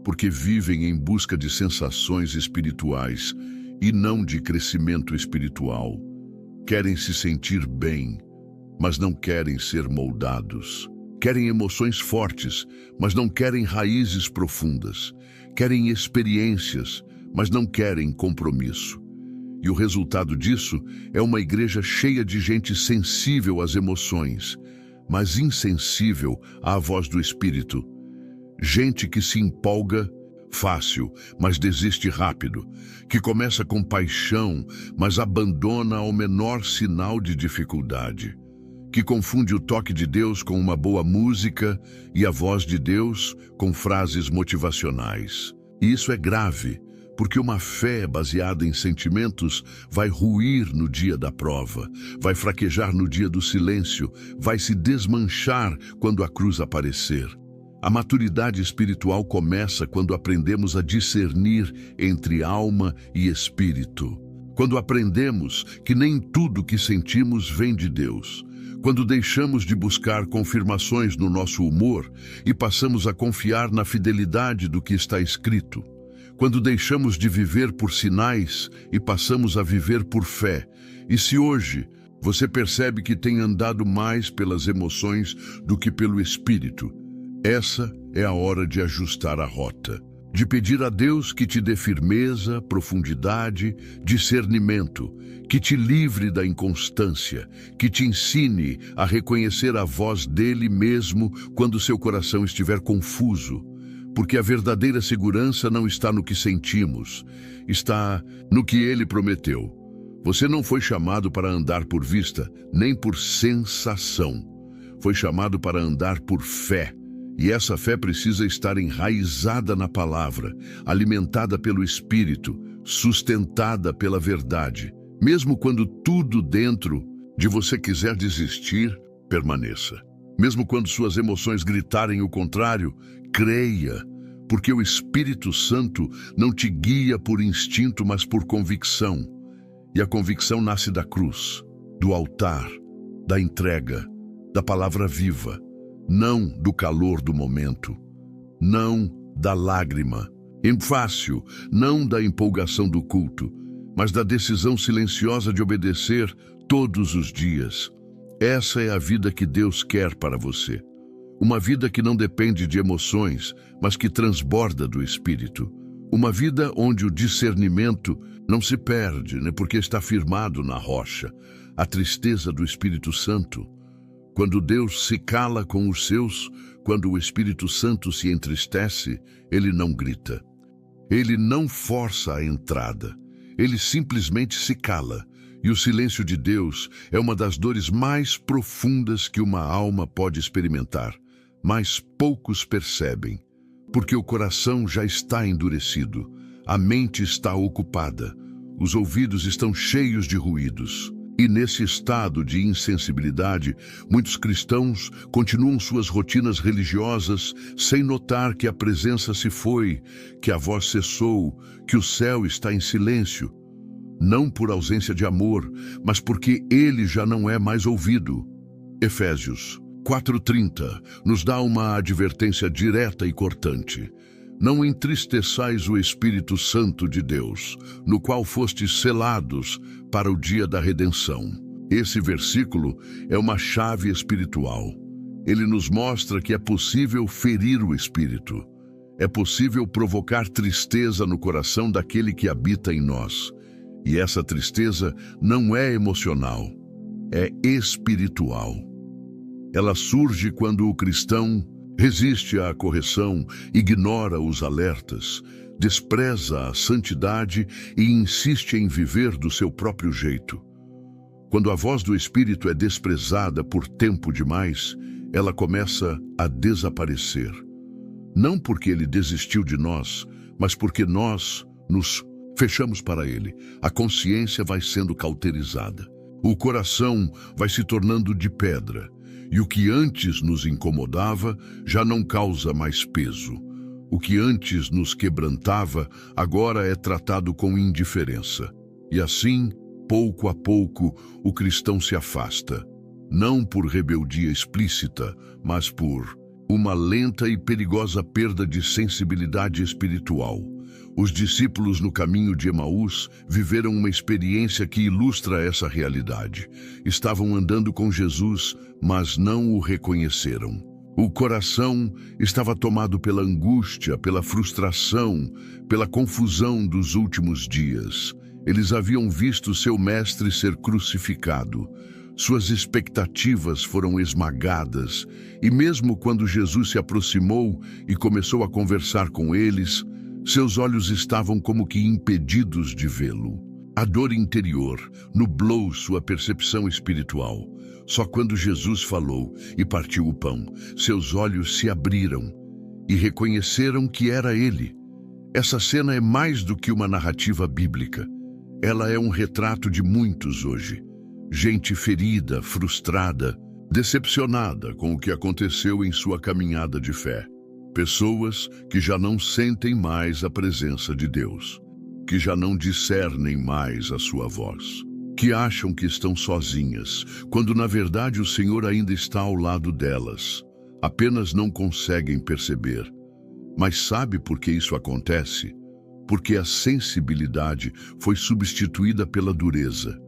Porque vivem em busca de sensações espirituais e não de crescimento espiritual. Querem se sentir bem, mas não querem ser moldados. Querem emoções fortes, mas não querem raízes profundas. Querem experiências, mas não querem compromisso. E o resultado disso é uma igreja cheia de gente sensível às emoções, mas insensível à voz do Espírito. Gente que se empolga fácil, mas desiste rápido, que começa com paixão, mas abandona ao menor sinal de dificuldade, que confunde o toque de Deus com uma boa música e a voz de Deus com frases motivacionais. E isso é grave, porque uma fé baseada em sentimentos vai ruir no dia da prova, vai fraquejar no dia do silêncio, vai se desmanchar quando a cruz aparecer. A maturidade espiritual começa quando aprendemos a discernir entre alma e espírito. Quando aprendemos que nem tudo que sentimos vem de Deus. Quando deixamos de buscar confirmações no nosso humor e passamos a confiar na fidelidade do que está escrito. Quando deixamos de viver por sinais e passamos a viver por fé. E se hoje você percebe que tem andado mais pelas emoções do que pelo espírito, essa é a hora de ajustar a rota, de pedir a Deus que te dê firmeza, profundidade, discernimento, que te livre da inconstância, que te ensine a reconhecer a voz dele mesmo quando seu coração estiver confuso, porque a verdadeira segurança não está no que sentimos, está no que ele prometeu. Você não foi chamado para andar por vista, nem por sensação. Foi chamado para andar por fé. E essa fé precisa estar enraizada na palavra, alimentada pelo Espírito, sustentada pela verdade. Mesmo quando tudo dentro de você quiser desistir, permaneça. Mesmo quando suas emoções gritarem o contrário, creia, porque o Espírito Santo não te guia por instinto, mas por convicção. E a convicção nasce da cruz, do altar, da entrega, da palavra viva. Não do calor do momento, não da lágrima, fácil, não da empolgação do culto, mas da decisão silenciosa de obedecer todos os dias. Essa é a vida que Deus quer para você. Uma vida que não depende de emoções, mas que transborda do Espírito. Uma vida onde o discernimento não se perde, porque está firmado na rocha, a tristeza do Espírito Santo. Quando Deus se cala com os seus, quando o Espírito Santo se entristece, ele não grita. Ele não força a entrada. Ele simplesmente se cala. E o silêncio de Deus é uma das dores mais profundas que uma alma pode experimentar. Mas poucos percebem, porque o coração já está endurecido, a mente está ocupada, os ouvidos estão cheios de ruídos. E nesse estado de insensibilidade, muitos cristãos continuam suas rotinas religiosas sem notar que a presença se foi, que a voz cessou, que o céu está em silêncio. Não por ausência de amor, mas porque ele já não é mais ouvido. Efésios 4:30 nos dá uma advertência direta e cortante. Não entristeçais o Espírito Santo de Deus, no qual fostes selados para o dia da redenção. Esse versículo é uma chave espiritual. Ele nos mostra que é possível ferir o Espírito. É possível provocar tristeza no coração daquele que habita em nós. E essa tristeza não é emocional, é espiritual. Ela surge quando o cristão resiste à correção, ignora os alertas, despreza a santidade e insiste em viver do seu próprio jeito. Quando a voz do Espírito é desprezada por tempo demais, ela começa a desaparecer. Não porque ele desistiu de nós, mas porque nós nos fechamos para ele. A consciência vai sendo cauterizada. O coração vai se tornando de pedra. E o que antes nos incomodava já não causa mais peso. O que antes nos quebrantava agora é tratado com indiferença. E assim, pouco a pouco, o cristão se afasta. Não por rebeldia explícita, mas por uma lenta e perigosa perda de sensibilidade espiritual. Os discípulos no caminho de Emaús viveram uma experiência que ilustra essa realidade. Estavam andando com Jesus, mas não o reconheceram. O coração estava tomado pela angústia, pela frustração, pela confusão dos últimos dias. Eles haviam visto seu mestre ser crucificado. Suas expectativas foram esmagadas, e mesmo quando Jesus se aproximou e começou a conversar com eles, seus olhos estavam como que impedidos de vê-lo. A dor interior nublou sua percepção espiritual. Só quando Jesus falou e partiu o pão, seus olhos se abriram e reconheceram que era ele. Essa cena é mais do que uma narrativa bíblica. Ela é um retrato de muitos hoje. Gente ferida, frustrada, decepcionada com o que aconteceu em sua caminhada de fé. Pessoas que já não sentem mais a presença de Deus, que já não discernem mais a sua voz, que acham que estão sozinhas, quando na verdade o Senhor ainda está ao lado delas. Apenas não conseguem perceber. Mas sabe por que isso acontece? Porque a sensibilidade foi substituída pela dureza.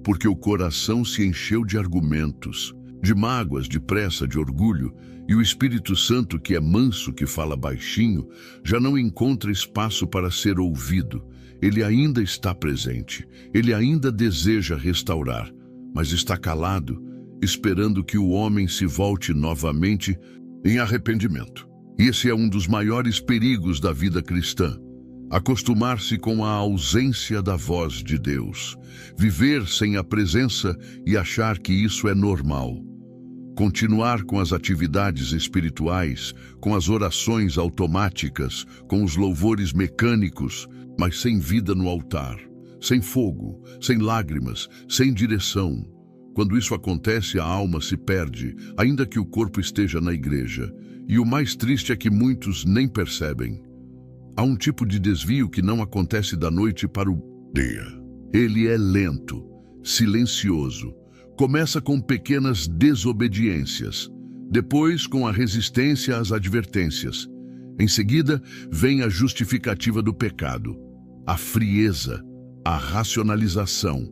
Porque o coração se encheu de argumentos, de mágoas, de pressa, de orgulho, e o Espírito Santo, que é manso, que fala baixinho, já não encontra espaço para ser ouvido. Ele ainda está presente, ele ainda deseja restaurar, mas está calado, esperando que o homem se volte novamente em arrependimento. Esse é um dos maiores perigos da vida cristã. Acostumar-se com a ausência da voz de Deus, viver sem a presença e achar que isso é normal. Continuar com as atividades espirituais, com as orações automáticas, com os louvores mecânicos, mas sem vida no altar, sem fogo, sem lágrimas, sem direção. Quando isso acontece, a alma se perde, ainda que o corpo esteja na igreja. E o mais triste é que muitos nem percebem. Há um tipo de desvio que não acontece da noite para o dia. Ele é lento, silencioso. Começa com pequenas desobediências, depois com a resistência às advertências. Em seguida, vem a justificativa do pecado, a frieza, a racionalização.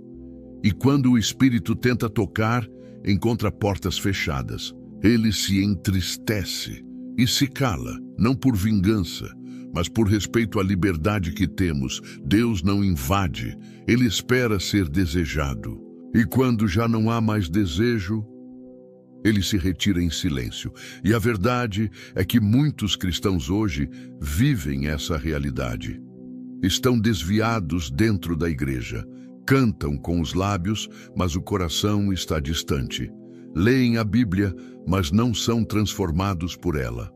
E quando o Espírito tenta tocar, encontra portas fechadas. Ele se entristece e se cala, não por vingança, mas por respeito à liberdade que temos. Deus não invade, ele espera ser desejado. E quando já não há mais desejo, ele se retira em silêncio. E a verdade é que muitos cristãos hoje vivem essa realidade. Estão desviados dentro da igreja, cantam com os lábios, mas o coração está distante. Leem a Bíblia, mas não são transformados por ela.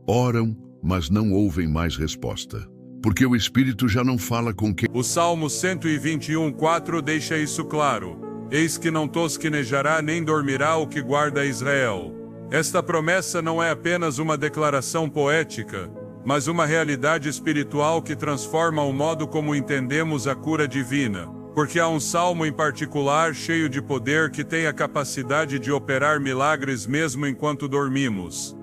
Oram, mas não ouvem mais resposta. Porque o Espírito já não fala com quem... O Salmo 121:4 deixa isso claro. Eis que não tosquenejará nem dormirá o que guarda Israel. Esta promessa não é apenas uma declaração poética, mas uma realidade espiritual que transforma o modo como entendemos a cura divina. Porque há um salmo em particular cheio de poder que tem a capacidade de operar milagres mesmo enquanto dormimos.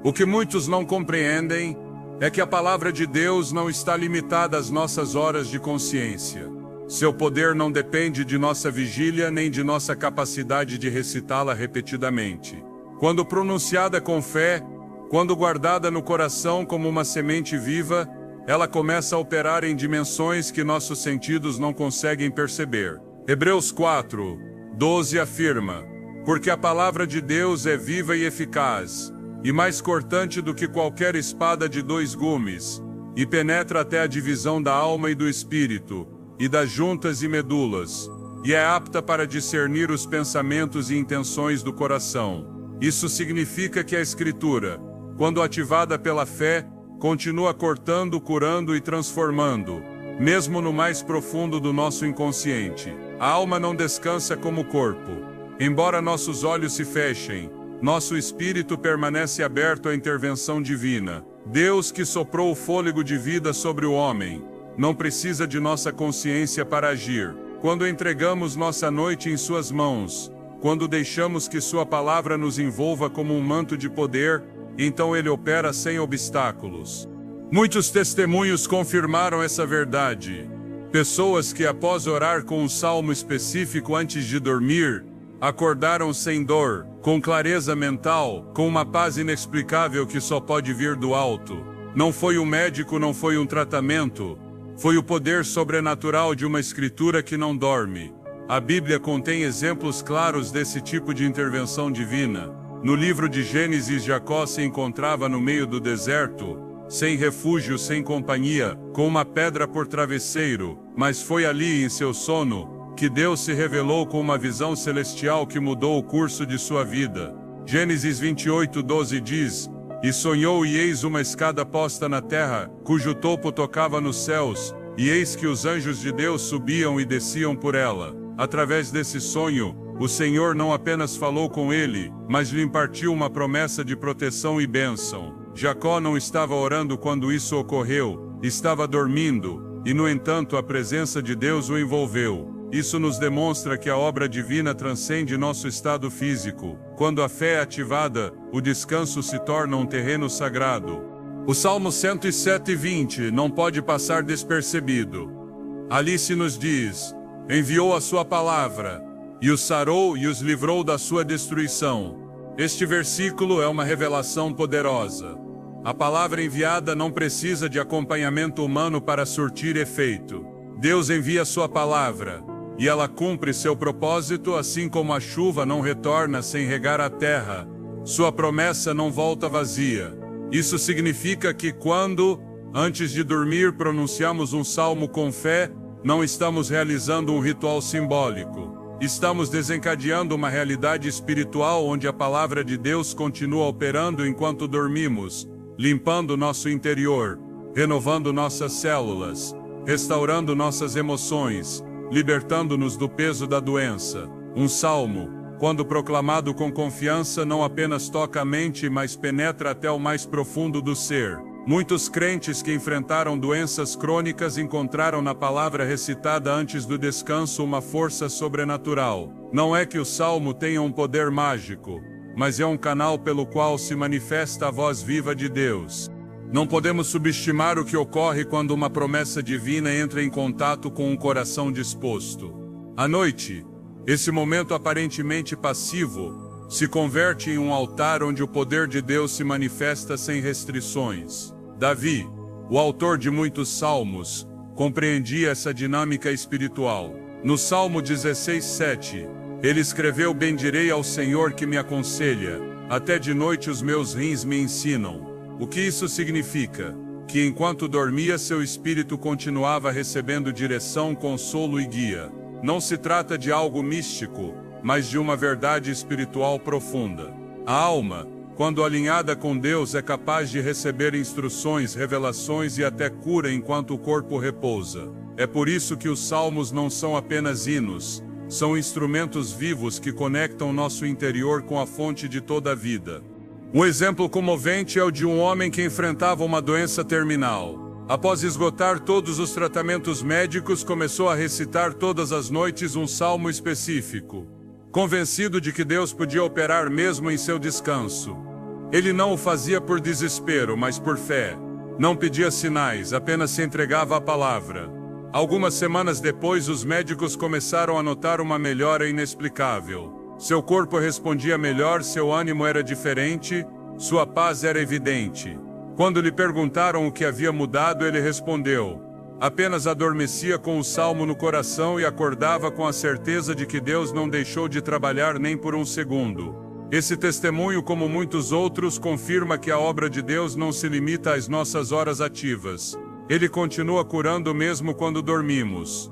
O que muitos não compreendem é que a palavra de Deus não está limitada às nossas horas de consciência. Seu poder não depende de nossa vigília nem de nossa capacidade de recitá-la repetidamente. Quando pronunciada com fé, quando guardada no coração como uma semente viva, ela começa a operar em dimensões que nossos sentidos não conseguem perceber. Hebreus 4:12 afirma: Porque a palavra de Deus é viva e eficaz, e mais cortante do que qualquer espada de 2 gumes, e penetra até a divisão da alma e do espírito, e das juntas e medulas, e é apta para discernir os pensamentos e intenções do coração. Isso significa que a Escritura, quando ativada pela fé, continua cortando, curando e transformando, mesmo no mais profundo do nosso inconsciente. A alma não descansa como o corpo. Embora nossos olhos se fechem, nosso espírito permanece aberto à intervenção divina. Deus, que soprou o fôlego de vida sobre o homem, não precisa de nossa consciência para agir. Quando entregamos nossa noite em suas mãos, quando deixamos que sua palavra nos envolva como um manto de poder, então ele opera sem obstáculos. Muitos testemunhos confirmaram essa verdade. Pessoas que, após orar com um salmo específico antes de dormir, acordaram sem dor, com clareza mental, com uma paz inexplicável que só pode vir do alto. Não foi um médico, não foi um tratamento, foi o poder sobrenatural de uma escritura que não dorme. A Bíblia contém exemplos claros desse tipo de intervenção divina. No livro de Gênesis, Jacó se encontrava no meio do deserto, sem refúgio, sem companhia, com uma pedra por travesseiro, mas foi ali, em seu sono, que Deus se revelou com uma visão celestial que mudou o curso de sua vida. Gênesis 28:12 diz: "E sonhou, e eis uma escada posta na terra, cujo topo tocava nos céus, e eis que os anjos de Deus subiam e desciam por ela." Através desse sonho, o Senhor não apenas falou com ele, mas lhe impartiu uma promessa de proteção e bênção. Jacó não estava orando quando isso ocorreu, estava dormindo, e no entanto a presença de Deus o envolveu. Isso nos demonstra que a obra divina transcende nosso estado físico. Quando a fé é ativada, o descanso se torna um terreno sagrado. O Salmo 107:20 não pode passar despercebido. Ali se nos diz: "Enviou a sua palavra, e os sarou e os livrou da sua destruição." Este versículo é uma revelação poderosa. A palavra enviada não precisa de acompanhamento humano para surtir efeito. Deus envia sua palavra, e ela cumpre seu propósito, assim como a chuva não retorna sem regar a terra. Sua promessa não volta vazia. Isso significa que quando, antes de dormir, pronunciamos um salmo com fé, não estamos realizando um ritual simbólico. Estamos desencadeando uma realidade espiritual onde a palavra de Deus continua operando enquanto dormimos, limpando nosso interior, renovando nossas células, restaurando nossas emoções, libertando-nos do peso da doença. Um salmo, quando proclamado com confiança, não apenas toca a mente, mas penetra até o mais profundo do ser. Muitos crentes que enfrentaram doenças crônicas encontraram na palavra recitada antes do descanso uma força sobrenatural. Não é que o salmo tenha um poder mágico, mas é um canal pelo qual se manifesta a voz viva de Deus. Não podemos subestimar o que ocorre quando uma promessa divina entra em contato com um coração disposto. À noite, esse momento aparentemente passivo se converte em um altar onde o poder de Deus se manifesta sem restrições. Davi, o autor de muitos salmos, compreendia essa dinâmica espiritual. No Salmo 16:7, ele escreveu: "Bendirei ao Senhor que me aconselha, até de noite os meus rins me ensinam." O que isso significa? Que enquanto dormia, seu espírito continuava recebendo direção, consolo e guia. Não se trata de algo místico, mas de uma verdade espiritual profunda. A alma, quando alinhada com Deus, é capaz de receber instruções, revelações e até cura enquanto o corpo repousa. É por isso que os salmos não são apenas hinos, são instrumentos vivos que conectam nosso interior com a fonte de toda a vida. Um exemplo comovente é o de um homem que enfrentava uma doença terminal. Após esgotar todos os tratamentos médicos, começou a recitar todas as noites um salmo específico, convencido de que Deus podia operar mesmo em seu descanso. Ele não o fazia por desespero, mas por fé. Não pedia sinais, apenas se entregava à palavra. Algumas semanas depois, os médicos começaram a notar uma melhora inexplicável. Seu corpo respondia melhor, seu ânimo era diferente, sua paz era evidente. Quando lhe perguntaram o que havia mudado, ele respondeu: Apenas adormecia com o salmo no coração e acordava com a certeza de que Deus não deixou de trabalhar nem por um segundo. Esse testemunho, como muitos outros, confirma que a obra de Deus não se limita às nossas horas ativas. Ele continua curando mesmo quando dormimos.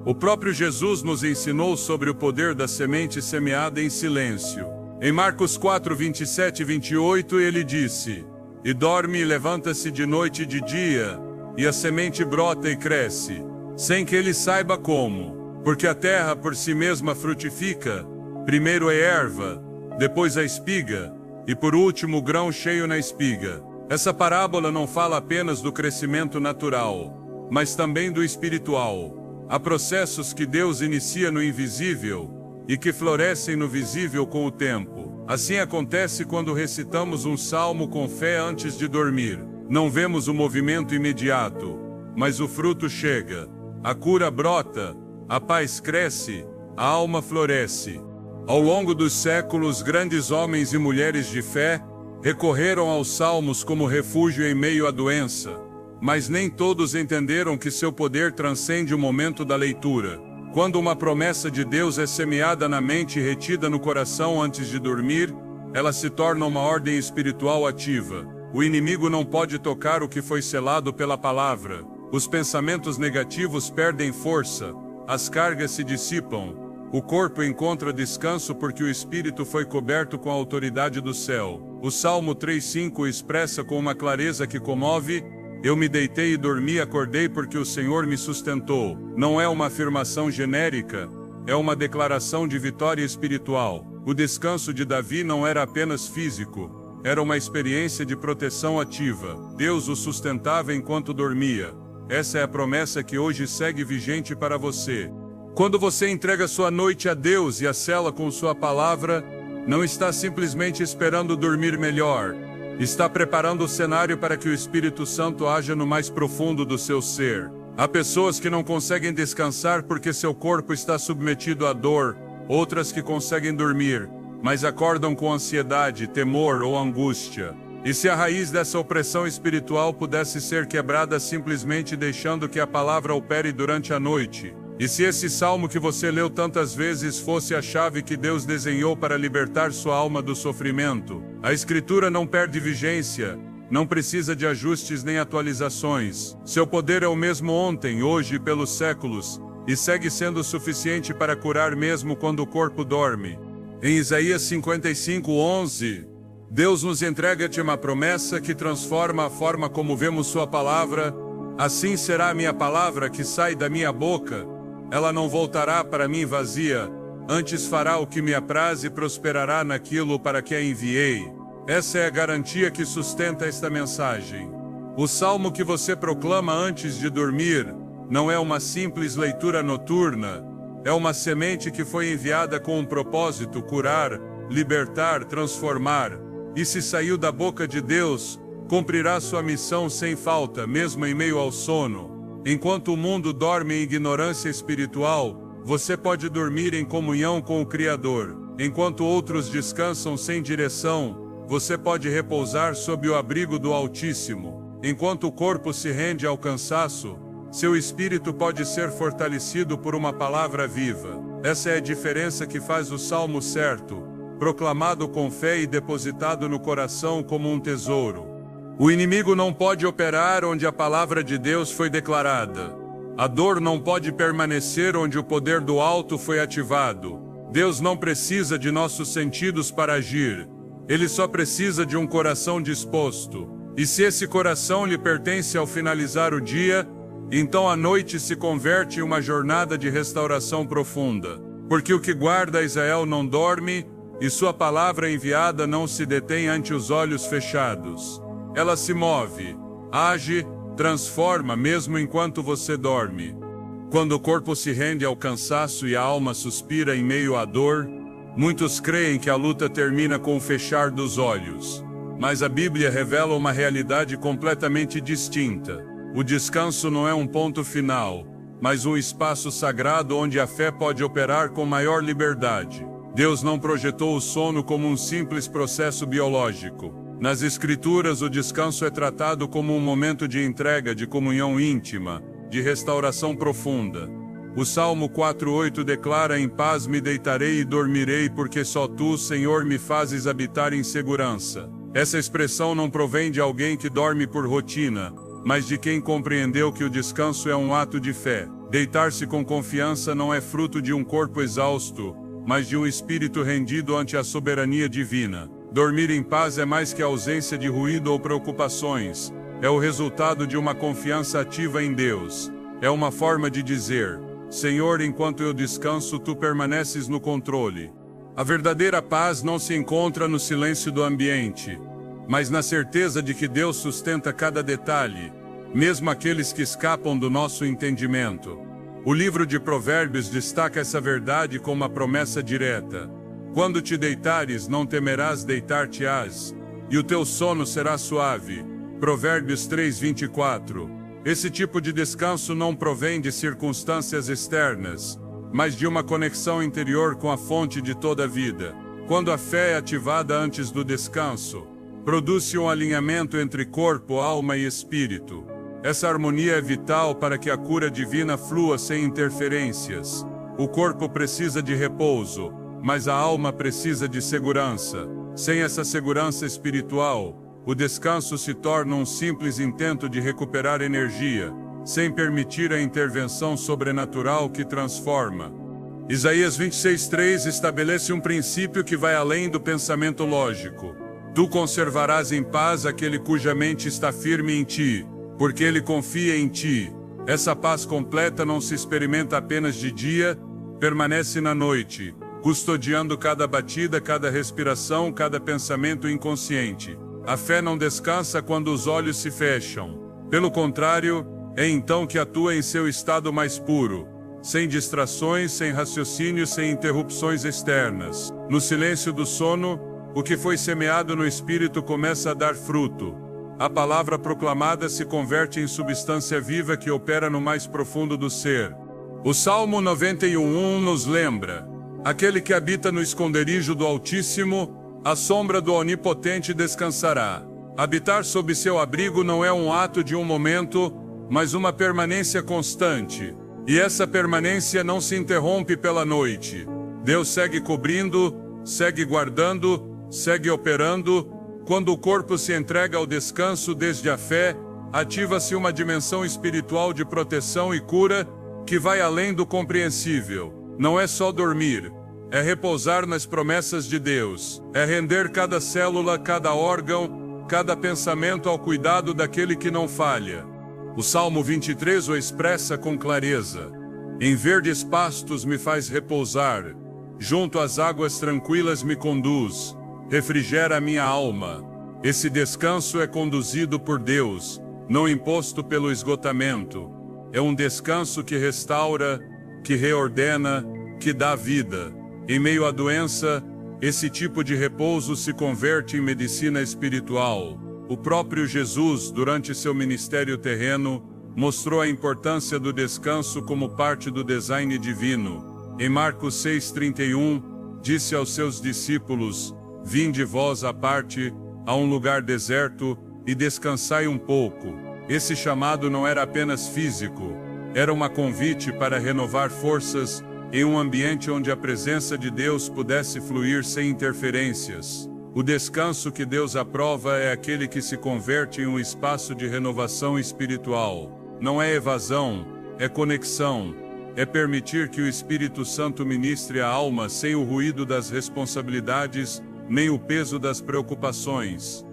O próprio Jesus nos ensinou sobre o poder da semente semeada em silêncio. Em Marcos 4, 27 e 28, ele disse: "E dorme e levanta-se de noite e de dia, e a semente brota e cresce, sem que ele saiba como, porque a terra por si mesma frutifica, primeiro é erva, depois a espiga, e por último o grão cheio na espiga." Essa parábola não fala apenas do crescimento natural, mas também do espiritual. Há processos que Deus inicia no invisível e que florescem no visível com o tempo. Assim acontece quando recitamos um salmo com fé antes de dormir. Não vemos o movimento imediato, mas o fruto chega. A cura brota, a paz cresce, a alma floresce. Ao longo dos séculos, grandes homens e mulheres de fé recorreram aos salmos como refúgio em meio à doença, mas nem todos entenderam que seu poder transcende o momento da leitura. Quando uma promessa de Deus é semeada na mente e retida no coração antes de dormir, ela se torna uma ordem espiritual ativa. O inimigo não pode tocar o que foi selado pela palavra. Os pensamentos negativos perdem força, as cargas se dissipam, o corpo encontra descanso porque o espírito foi coberto com a autoridade do céu. O Salmo 3:5 expressa com uma clareza que comove: "Eu me deitei e dormi, acordei porque o Senhor me sustentou." Não é uma afirmação genérica, é uma declaração de vitória espiritual. O descanso de Davi não era apenas físico, era uma experiência de proteção ativa. Deus o sustentava enquanto dormia. Essa é a promessa que hoje segue vigente para você. Quando você entrega sua noite a Deus e a sela com sua palavra, não está simplesmente esperando dormir melhor. Está preparando o cenário para que o Espírito Santo haja no mais profundo do seu ser. Há pessoas que não conseguem descansar porque seu corpo está submetido à dor, outras que conseguem dormir, mas acordam com ansiedade, temor ou angústia. E se a raiz dessa opressão espiritual pudesse ser quebrada simplesmente deixando que a palavra opere durante a noite? E se esse salmo que você leu tantas vezes fosse a chave que Deus desenhou para libertar sua alma do sofrimento? A Escritura não perde vigência, não precisa de ajustes nem atualizações. Seu poder é o mesmo ontem, hoje e pelos séculos, e segue sendo suficiente para curar mesmo quando o corpo dorme. Em Isaías 55:11, Deus nos entrega-te uma promessa que transforma a forma como vemos sua palavra. "Assim será a minha palavra que sai da minha boca. Ela não voltará para mim vazia, antes fará o que me apraz e prosperará naquilo para que a enviei." Essa é a garantia que sustenta esta mensagem. O salmo que você proclama antes de dormir não é uma simples leitura noturna, é uma semente que foi enviada com um propósito: curar, libertar, transformar. E se saiu da boca de Deus, cumprirá sua missão sem falta, mesmo em meio ao sono. Enquanto o mundo dorme em ignorância espiritual, você pode dormir em comunhão com o Criador. Enquanto outros descansam sem direção, você pode repousar sob o abrigo do Altíssimo. Enquanto o corpo se rende ao cansaço, seu espírito pode ser fortalecido por uma palavra viva. Essa é a diferença que faz o salmo certo, proclamado com fé e depositado no coração como um tesouro. O inimigo não pode operar onde a palavra de Deus foi declarada. A dor não pode permanecer onde o poder do alto foi ativado. Deus não precisa de nossos sentidos para agir. Ele só precisa de um coração disposto. E se esse coração lhe pertence ao finalizar o dia, então a noite se converte em uma jornada de restauração profunda. Porque o que guarda Israel não dorme, e sua palavra enviada não se detém ante os olhos fechados. Ela se move, age, transforma mesmo enquanto você dorme. Quando o corpo se rende ao cansaço e a alma suspira em meio à dor, muitos creem que a luta termina com o fechar dos olhos. Mas a Bíblia revela uma realidade completamente distinta. O descanso não é um ponto final, mas um espaço sagrado onde a fé pode operar com maior liberdade. Deus não projetou o sono como um simples processo biológico. Nas Escrituras, o descanso é tratado como um momento de entrega, de comunhão íntima. de restauração profunda. O Salmo 4:8 declara: em paz me deitarei e dormirei, porque só tu, Senhor, me fazes habitar em segurança. Essa expressão não provém de alguém que dorme por rotina, mas de quem compreendeu que o descanso é um ato de fé. Deitar-se com confiança não é fruto de um corpo exausto, mas de um espírito rendido ante a soberania divina. Dormir em paz é mais que a ausência de ruído ou preocupações. É o resultado de uma confiança ativa em Deus. É uma forma de dizer: Senhor, enquanto eu descanso, tu permaneces no controle. A verdadeira paz não se encontra no silêncio do ambiente, mas na certeza de que Deus sustenta cada detalhe, mesmo aqueles que escapam do nosso entendimento. O livro de Provérbios destaca essa verdade com uma promessa direta: quando te deitares, não temerás, deitar-te-ás, e o teu sono será suave. Provérbios 3:24. Esse tipo de descanso não provém de circunstâncias externas, mas de uma conexão interior com a fonte de toda a vida. Quando a fé é ativada antes do descanso, produz-se um alinhamento entre corpo, alma e espírito. Essa harmonia é vital para que a cura divina flua sem interferências. O corpo precisa de repouso, mas a alma precisa de segurança. Sem essa segurança espiritual, o descanso se torna um simples intento de recuperar energia, sem permitir a intervenção sobrenatural que transforma. Isaías 26:3 estabelece um princípio que vai além do pensamento lógico. Tu conservarás em paz aquele cuja mente está firme em ti, porque ele confia em ti. Essa paz completa não se experimenta apenas de dia, permanece na noite, custodiando cada batida, cada respiração, cada pensamento inconsciente. A fé não descansa quando os olhos se fecham. Pelo contrário, é então que atua em seu estado mais puro, sem distrações, sem raciocínio, sem interrupções externas. No silêncio do sono, o que foi semeado no espírito começa a dar fruto. A palavra proclamada se converte em substância viva que opera no mais profundo do ser. O Salmo 91:1 nos lembra: aquele que habita no esconderijo do Altíssimo, à sombra do Onipotente descansará. Habitar sob seu abrigo não é um ato de um momento, mas uma permanência constante. E essa permanência não se interrompe pela noite. Deus segue cobrindo, segue guardando, segue operando. Quando o corpo se entrega ao descanso desde a fé, ativa-se uma dimensão espiritual de proteção e cura que vai além do compreensível. Não é só dormir. É repousar nas promessas de Deus. É render cada célula, cada órgão, cada pensamento ao cuidado daquele que não falha. O Salmo 23 o expressa com clareza: em verdes pastos me faz repousar, junto às águas tranquilas me conduz, refrigera a minha alma. Esse descanso é conduzido por Deus, não imposto pelo esgotamento. É um descanso que restaura, que reordena, que dá vida. Em meio à doença, esse tipo de repouso se converte em medicina espiritual. O próprio Jesus, durante seu ministério terreno, mostrou a importância do descanso como parte do design divino. Em Marcos 6:31, disse aos seus discípulos: vinde vós à parte, a um lugar deserto, e descansai um pouco. Esse chamado não era apenas físico, era um convite para renovar forças em um ambiente onde a presença de Deus pudesse fluir sem interferências. O descanso que Deus aprova é aquele que se converte em um espaço de renovação espiritual. Não é evasão, é conexão. É permitir que o Espírito Santo ministre a alma sem o ruído das responsabilidades, nem o peso das preocupações.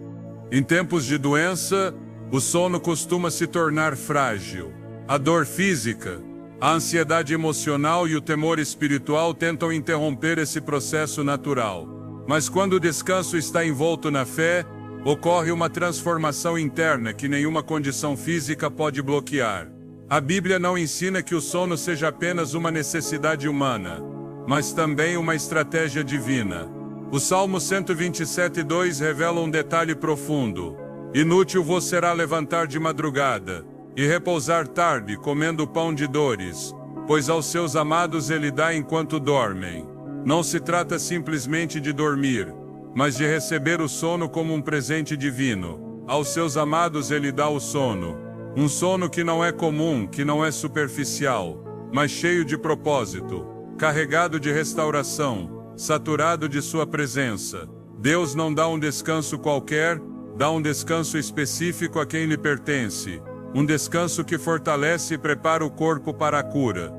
Em tempos de doença, o sono costuma se tornar frágil. A dor física, a ansiedade emocional e o temor espiritual tentam interromper esse processo natural. Mas quando o descanso está envolto na fé, ocorre uma transformação interna que nenhuma condição física pode bloquear. A Bíblia não ensina que o sono seja apenas uma necessidade humana, mas também uma estratégia divina. O Salmo 127:2 revela um detalhe profundo: inútil vos será levantar de madrugada e repousar tarde, comendo pão de dores, pois aos seus amados ele dá enquanto dormem. Não se trata simplesmente de dormir, mas de receber o sono como um presente divino. Aos seus amados ele dá o sono. Um sono que não é comum, que não é superficial, mas cheio de propósito, carregado de restauração, saturado de sua presença. Deus não dá um descanso qualquer, dá um descanso específico a quem lhe pertence, um descanso que fortalece e prepara o corpo para a cura.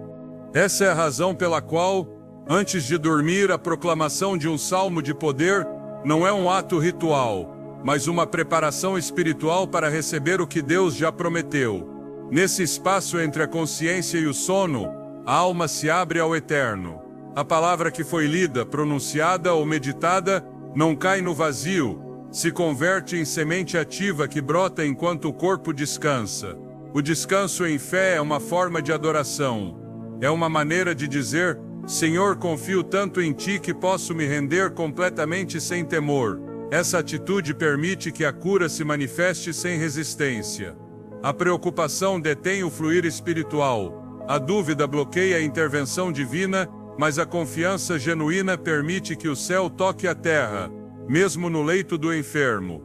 Essa é a razão pela qual, antes de dormir, a proclamação de um salmo de poder não é um ato ritual, mas uma preparação espiritual para receber o que Deus já prometeu. Nesse espaço entre a consciência e o sono, a alma se abre ao eterno. A palavra que foi lida, pronunciada ou meditada não cai no vazio, se converte em semente ativa que brota enquanto o corpo descansa. O descanso em fé é uma forma de adoração. É uma maneira de dizer: Senhor, confio tanto em Ti que posso me render completamente sem temor. Essa atitude permite que a cura se manifeste sem resistência. A preocupação detém o fluir espiritual. A dúvida bloqueia a intervenção divina, mas a confiança genuína permite que o céu toque a terra, mesmo no leito do enfermo.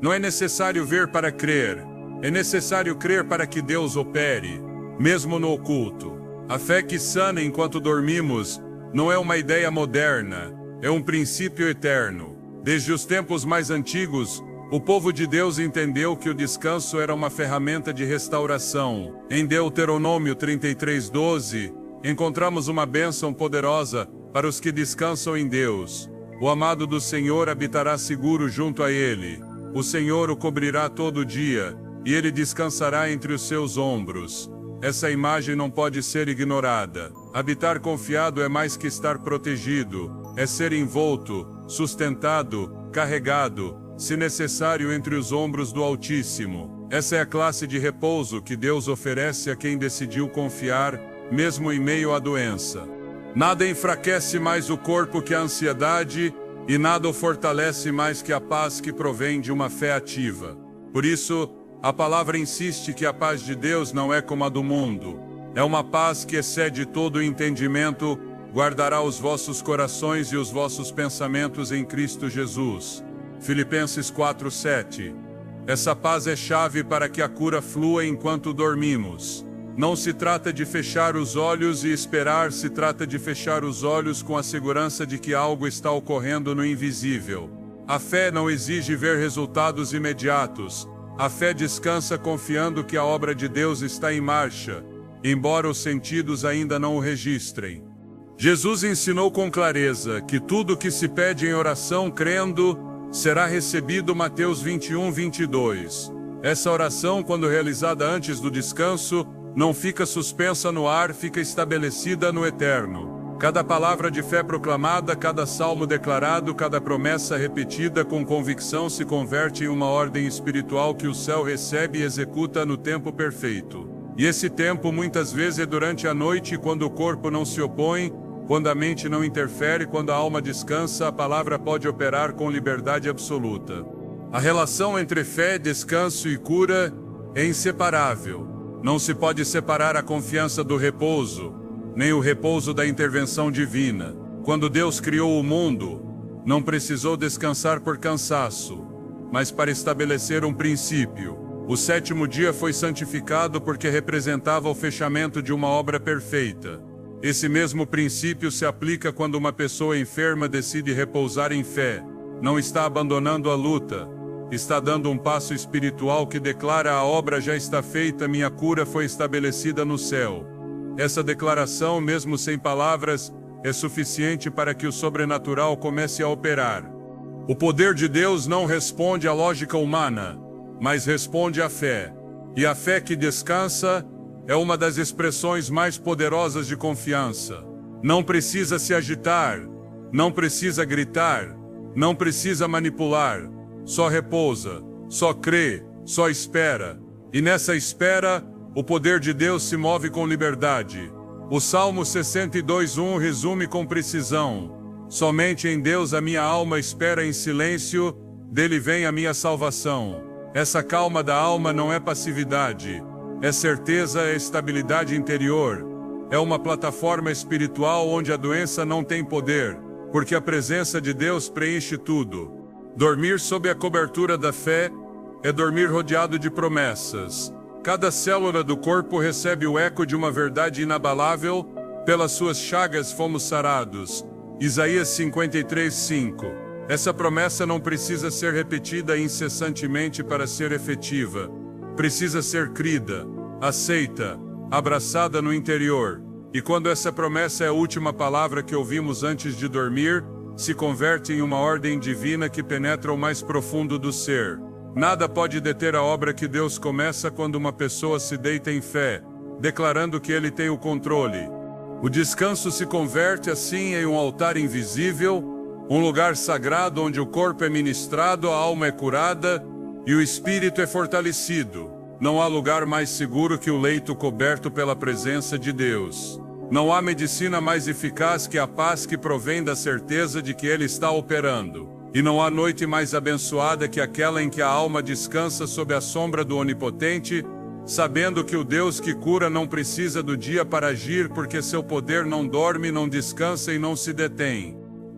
Não é necessário ver para crer, é necessário crer para que Deus opere, mesmo no oculto. A fé que sana enquanto dormimos não é uma ideia moderna, é um princípio eterno. Desde os tempos mais antigos, o povo de Deus entendeu que o descanso era uma ferramenta de restauração. Em Deuteronômio 33:12, encontramos uma bênção poderosa para os que descansam em Deus. O amado do Senhor habitará seguro junto a ele. O Senhor o cobrirá todo dia, e ele descansará entre os seus ombros. Essa imagem não pode ser ignorada. Habitar confiado é mais que estar protegido, é ser envolto, sustentado, carregado, se necessário, entre os ombros do Altíssimo. Essa é a classe de repouso que Deus oferece a quem decidiu confiar, mesmo em meio à doença. Nada enfraquece mais o corpo que a ansiedade, e nada o fortalece mais que a paz que provém de uma fé ativa. Por isso, a palavra insiste que a paz de Deus não é como a do mundo. É uma paz que excede todo o entendimento, guardará os vossos corações e os vossos pensamentos em Cristo Jesus. Filipenses 4:7. Essa paz é chave para que a cura flua enquanto dormimos. Não se trata de fechar os olhos e esperar, se trata de fechar os olhos com a segurança de que algo está ocorrendo no invisível. A fé não exige ver resultados imediatos. A fé descansa confiando que a obra de Deus está em marcha, embora os sentidos ainda não o registrem. Jesus ensinou com clareza que tudo o que se pede em oração crendo será recebido. Mateus 21:22. Essa oração, quando realizada antes do descanso, não fica suspensa no ar, fica estabelecida no eterno. Cada palavra de fé proclamada, cada salmo declarado, cada promessa repetida com convicção se converte em uma ordem espiritual que o céu recebe e executa no tempo perfeito. E esse tempo muitas vezes é durante a noite, quando o corpo não se opõe, quando a mente não interfere, quando a alma descansa, a palavra pode operar com liberdade absoluta. A relação entre fé, descanso e cura é inseparável. Não se pode separar a confiança do repouso, nem o repouso da intervenção divina. Quando Deus criou o mundo, não precisou descansar por cansaço, mas para estabelecer um princípio. O sétimo dia foi santificado porque representava o fechamento de uma obra perfeita. Esse mesmo princípio se aplica quando uma pessoa enferma decide repousar em fé. Não está abandonando a luta, está dando um passo espiritual que declara: a obra já está feita, minha cura foi estabelecida no céu. Essa declaração, mesmo sem palavras, é suficiente para que o sobrenatural comece a operar. O poder de Deus não responde à lógica humana, mas responde à fé. E a fé que descansa é uma das expressões mais poderosas de confiança. Não precisa se agitar, não precisa gritar, não precisa manipular. Só repousa, só crê, só espera. E nessa espera, o poder de Deus se move com liberdade. O Salmo 62:1 resume com precisão: somente em Deus a minha alma espera em silêncio, dele vem a minha salvação. Essa calma da alma não é passividade, é certeza, é estabilidade interior. É uma plataforma espiritual onde a doença não tem poder, porque a presença de Deus preenche tudo. Dormir sob a cobertura da fé é dormir rodeado de promessas. Cada célula do corpo recebe o eco de uma verdade inabalável: pelas suas chagas fomos sarados. Isaías 53:5. Essa promessa não precisa ser repetida incessantemente para ser efetiva. Precisa ser crida, aceita, abraçada no interior. E quando essa promessa é a última palavra que ouvimos antes de dormir, se converte em uma ordem divina que penetra o mais profundo do ser. Nada pode deter a obra que Deus começa quando uma pessoa se deita em fé, declarando que Ele tem o controle. O descanso se converte assim em um altar invisível, um lugar sagrado onde o corpo é ministrado, a alma é curada e o espírito é fortalecido. Não há lugar mais seguro que o leito coberto pela presença de Deus. Não há medicina mais eficaz que a paz que provém da certeza de que Ele está operando. E não há noite mais abençoada que aquela em que a alma descansa sob a sombra do Onipotente, sabendo que o Deus que cura não precisa do dia para agir, porque seu poder não dorme, não descansa e não se detém.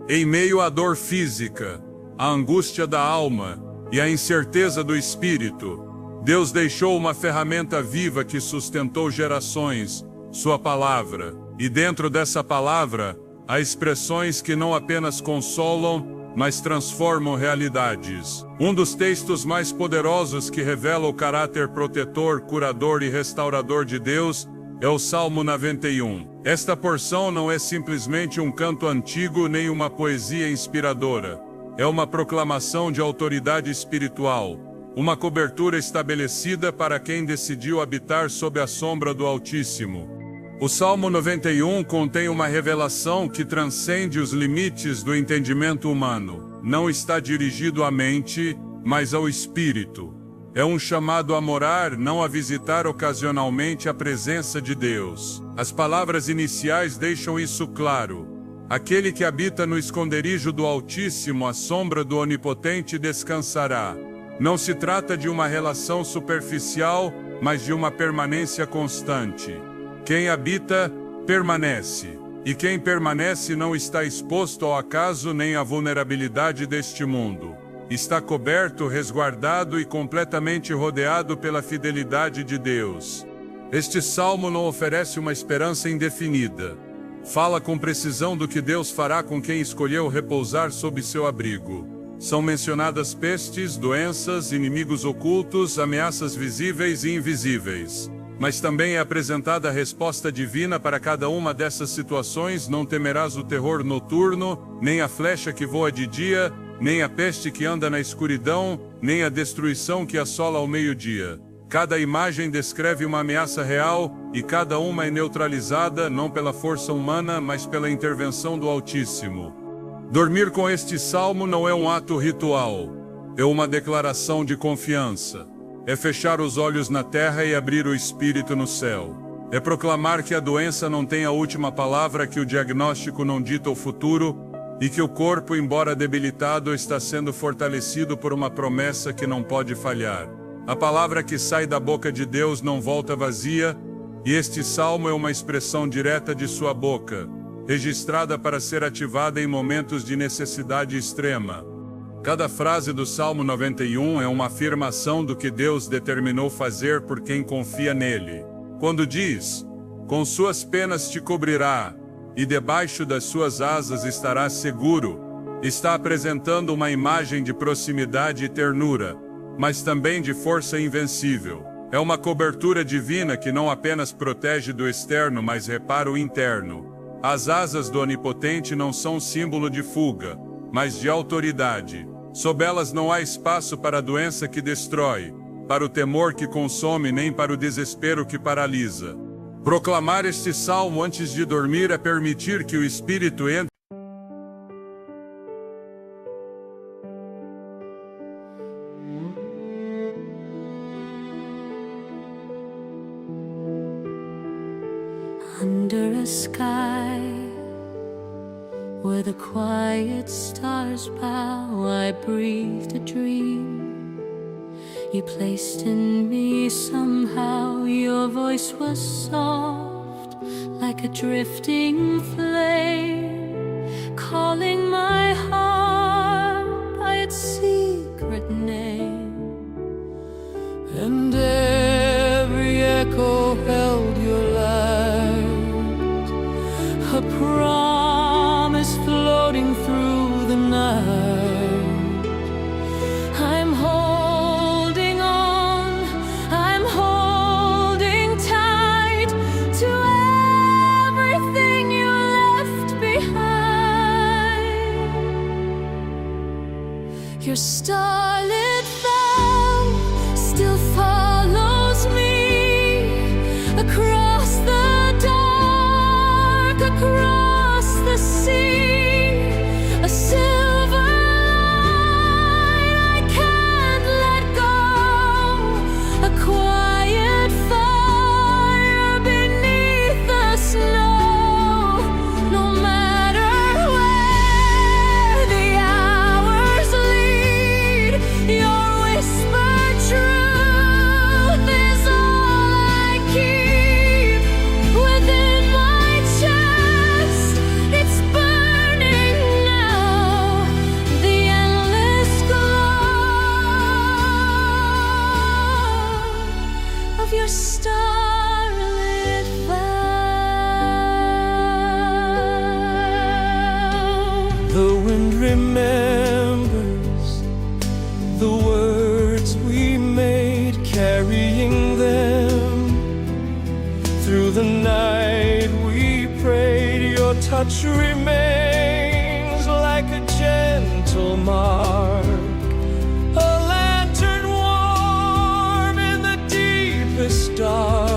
Em meio à dor física, à angústia da alma e à incerteza do espírito, Deus deixou uma ferramenta viva que sustentou gerações, sua palavra. E dentro dessa palavra, há expressões que não apenas consolam, mas transformam realidades. Um dos textos mais poderosos que revela o caráter protetor, curador e restaurador de Deus é o Salmo 91. Esta porção não é simplesmente um canto antigo nem uma poesia inspiradora. É uma proclamação de autoridade espiritual, uma cobertura estabelecida para quem decidiu habitar sob a sombra do Altíssimo. O Salmo 91 contém uma revelação que transcende os limites do entendimento humano. Não está dirigido à mente, mas ao espírito. É um chamado a morar, não a visitar ocasionalmente a presença de Deus. As palavras iniciais deixam isso claro. Aquele que habita no esconderijo do Altíssimo, à sombra do Onipotente, descansará. Não se trata de uma relação superficial, mas de uma permanência constante. Quem habita, permanece. E quem permanece não está exposto ao acaso nem à vulnerabilidade deste mundo. Está coberto, resguardado e completamente rodeado pela fidelidade de Deus. Este salmo não oferece uma esperança indefinida. Fala com precisão do que Deus fará com quem escolheu repousar sob seu abrigo. São mencionadas pestes, doenças, inimigos ocultos, ameaças visíveis e invisíveis. Mas também é apresentada a resposta divina para cada uma dessas situações. Não temerás o terror noturno, nem a flecha que voa de dia, nem a peste que anda na escuridão, nem a destruição que assola ao meio-dia. Cada imagem descreve uma ameaça real, e cada uma é neutralizada não pela força humana, mas pela intervenção do Altíssimo. Dormir com este salmo não é um ato ritual, é uma declaração de confiança. É fechar os olhos na terra e abrir o espírito no céu. É proclamar que a doença não tem a última palavra, que o diagnóstico não dita o futuro, e que o corpo, embora debilitado, está sendo fortalecido por uma promessa que não pode falhar. A palavra que sai da boca de Deus não volta vazia, e este salmo é uma expressão direta de sua boca, registrada para ser ativada em momentos de necessidade extrema. Cada frase do Salmo 91 é uma afirmação do que Deus determinou fazer por quem confia nele. Quando diz: "Com suas penas te cobrirá, e debaixo das suas asas estarás seguro", está apresentando uma imagem de proximidade e ternura, mas também de força invencível. É uma cobertura divina que não apenas protege do externo, mas repara o interno. As asas do Onipotente não são símbolo de fuga, mas de autoridade. Sob elas não há espaço para a doença que destrói, para o temor que consome, nem para o desespero que paralisa. Proclamar este salmo antes de dormir é permitir que o Espírito entre. Under a sky where the quiet stars bow, I breathed a dream. You placed in me somehow. Your voice was soft, like a drifting flame, calling my heart by its secret name. And every still held your light, a promise floating through the night. I'm holding on, I'm holding tight to everything you left behind. Your starlit vow still follows me across the dark, across the sea, a silver line I can't let go, a quiet fire beneath the snow. No matter where the hours lead, your whispered truth is all I keep within my chest. It's burning now, the endless glow of your starlit vow. The wind remembers the words we made, carrying them through the night. We prayed, your touch remains like a gentle mark, a lantern warm in the deepest dark.